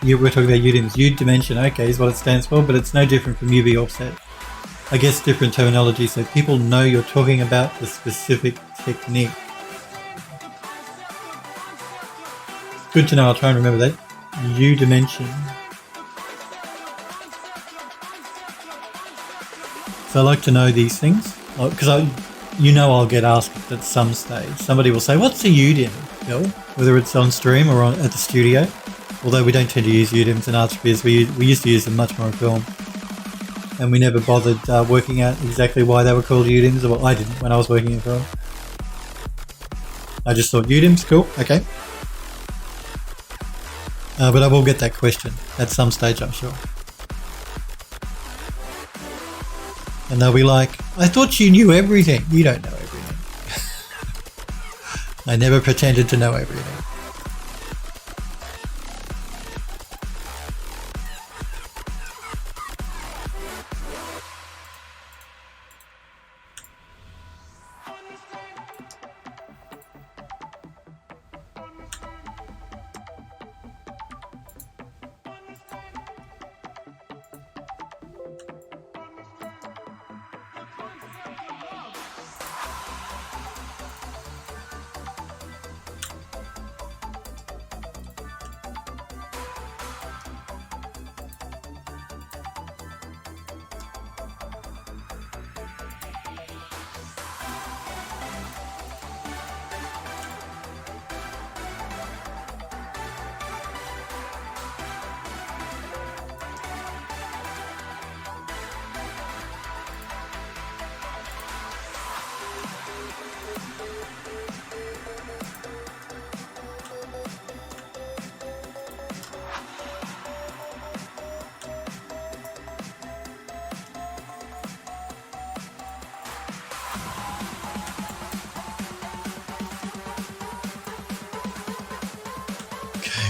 we're talking about U-Dims. U-Dimension, okay, is what it stands for, but it's no different from UV offset. I guess different terminology, so people know you're talking about the specific technique. Good to know, I'll try and remember that. U-Dimension. So I like to know these things, because I'll get asked at some stage. Somebody will say, what's a UDIM, Phil? Whether it's on stream or at the studio. Although we don't tend to use UDIMs in Archviz, we used to use them much more in film. And we never bothered working out exactly why they were called UDIMs. Well, I didn't when I was working in film. I just thought UDIMs, cool, okay. But I will get that question at some stage, I'm sure. And they'll be like, I thought you knew everything. You don't know everything. I never pretended to know everything.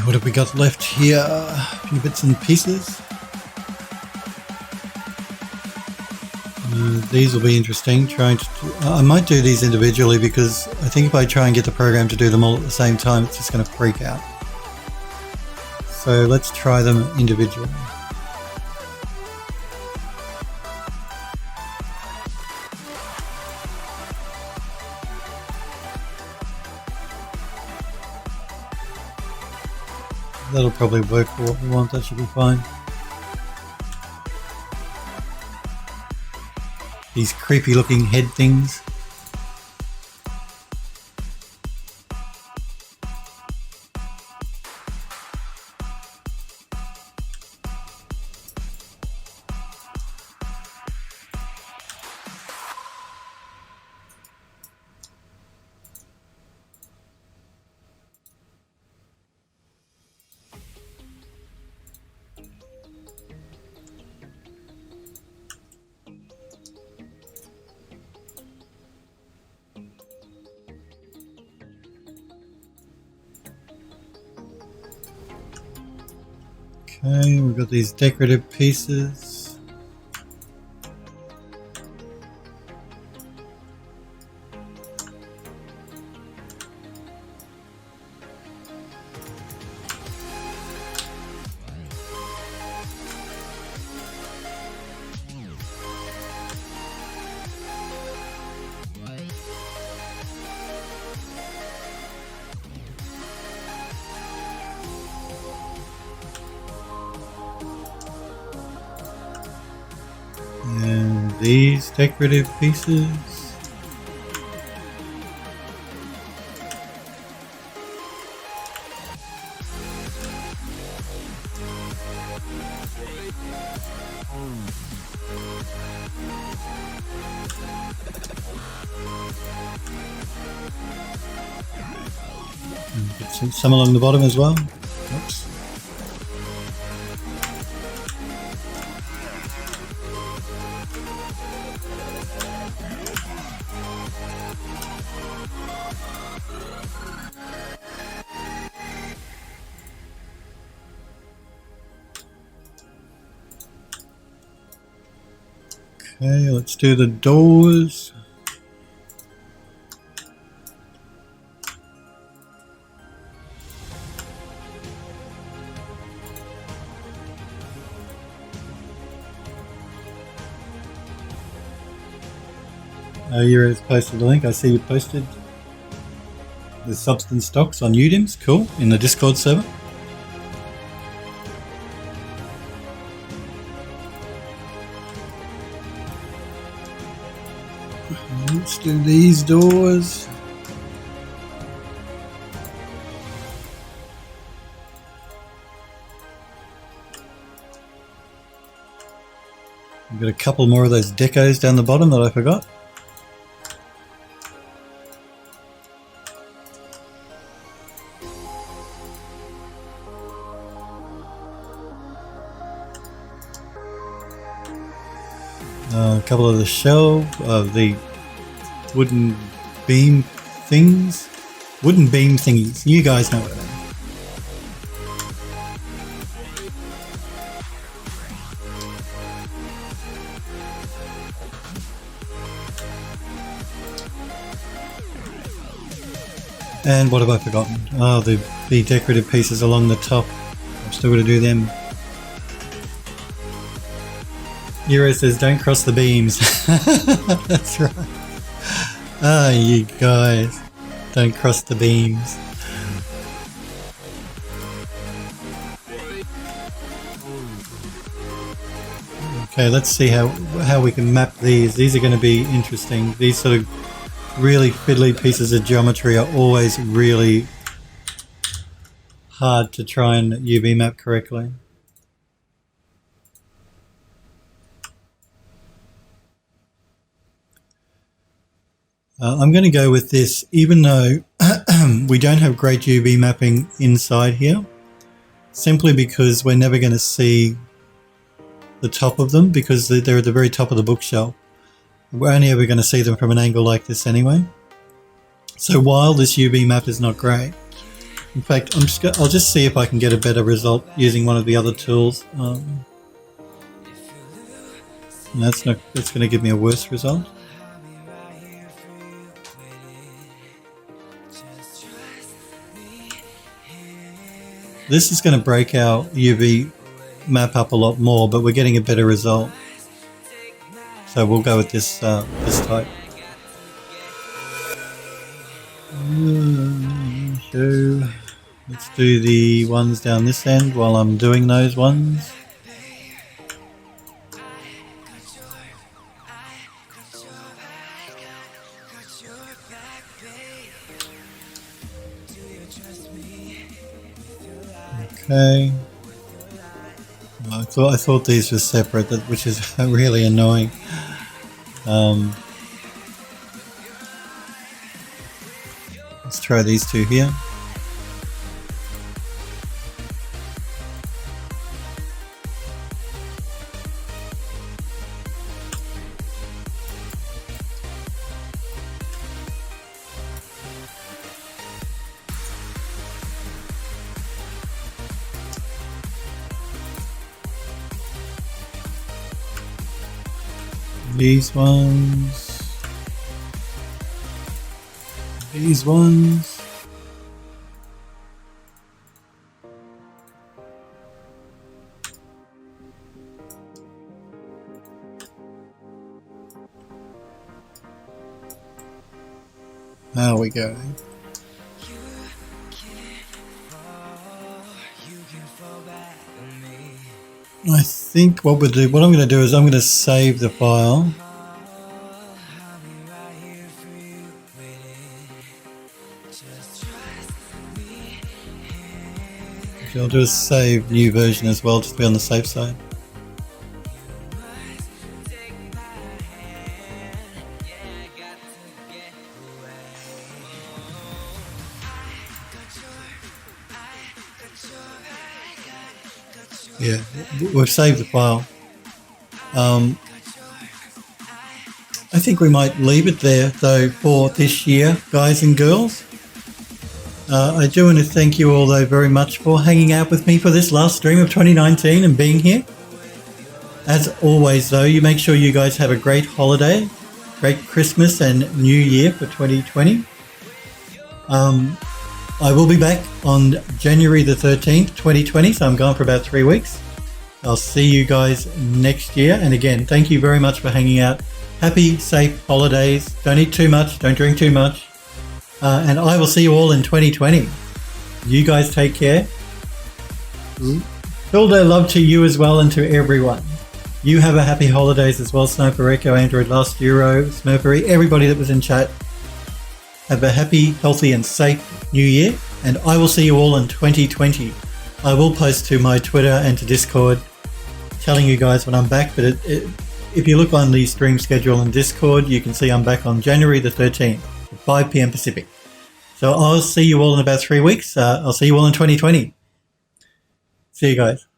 What have we got left here? A few bits and pieces. These will be interesting. I might do these individually because I think if I try and get the program to do them all at the same time, it's just going to freak out. So let's try them individually. That'll probably work for what we want, that should be fine. These creepy looking head things. Okay, we've got these decorative pieces. And these decorative pieces. And get some along the bottom as well. Oops. Okay, let's do the doors. You has posted the link. I see you posted the substance stocks on Udim's. Cool. In the Discord server. Let's do these doors. We've got a couple more of those decos down the bottom that I forgot. A couple of the shelf of the wooden beam things. Wooden beam thingies. You guys know what I mean. And what have I forgotten? Oh, the decorative pieces along the top. I'm still going to do them. Euro says, don't cross the beams. That's right. Ah, you guys. Don't cross the beams. Okay, let's see how we can map these. These are going to be interesting. These sort of really fiddly pieces of geometry are always really hard to try and UV map correctly. I'm going to go with this, even though we don't have great UV mapping inside here, simply because we're never going to see the top of them because they're at the very top of the bookshelf. We're only ever going to see them from an angle like this anyway. So while this UV map is not great, in fact, I'll just see if I can get a better result using one of the other tools. That's going to give me a worse result. This is going to break our UV map up a lot more, but we're getting a better result. So we'll go with this this type. So let's do the ones down this end while I'm doing those ones. Okay. I thought these were separate, which is really annoying. Let's try these two here. These ones. These ones. There we go. I think what I'm going to do is I'm going to save the file. I'll do a save new version as well, just to be on the safe side. Yeah, we've saved the file. I think we might leave it there though for this year, guys and girls. I do want to thank you all though very much for hanging out with me for this last stream of 2019 and being here. As always though, you make sure you guys have a great holiday, great Christmas and New Year for 2020. I will be back on January the 13th, 2020, so I'm gone for about 3 weeks. I'll see you guys next year. And again, thank you very much for hanging out. Happy, safe holidays. Don't eat too much. Don't drink too much. And I will see you all in 2020. You guys take care. Hilda, love to you as well and to everyone. You have a happy holidays as well, Sniper Echo, Android, Last Euro, Smurfery, everybody that was in chat. Have a happy, healthy and safe New Year, and I will see you all in 2020. I will post to my Twitter and to Discord telling you guys when I'm back, but if you look on the stream schedule in Discord, you can see I'm back on January the 13th at 5 p.m. Pacific. So I'll see you all in about 3 weeks. I'll see you all in 2020. See you guys.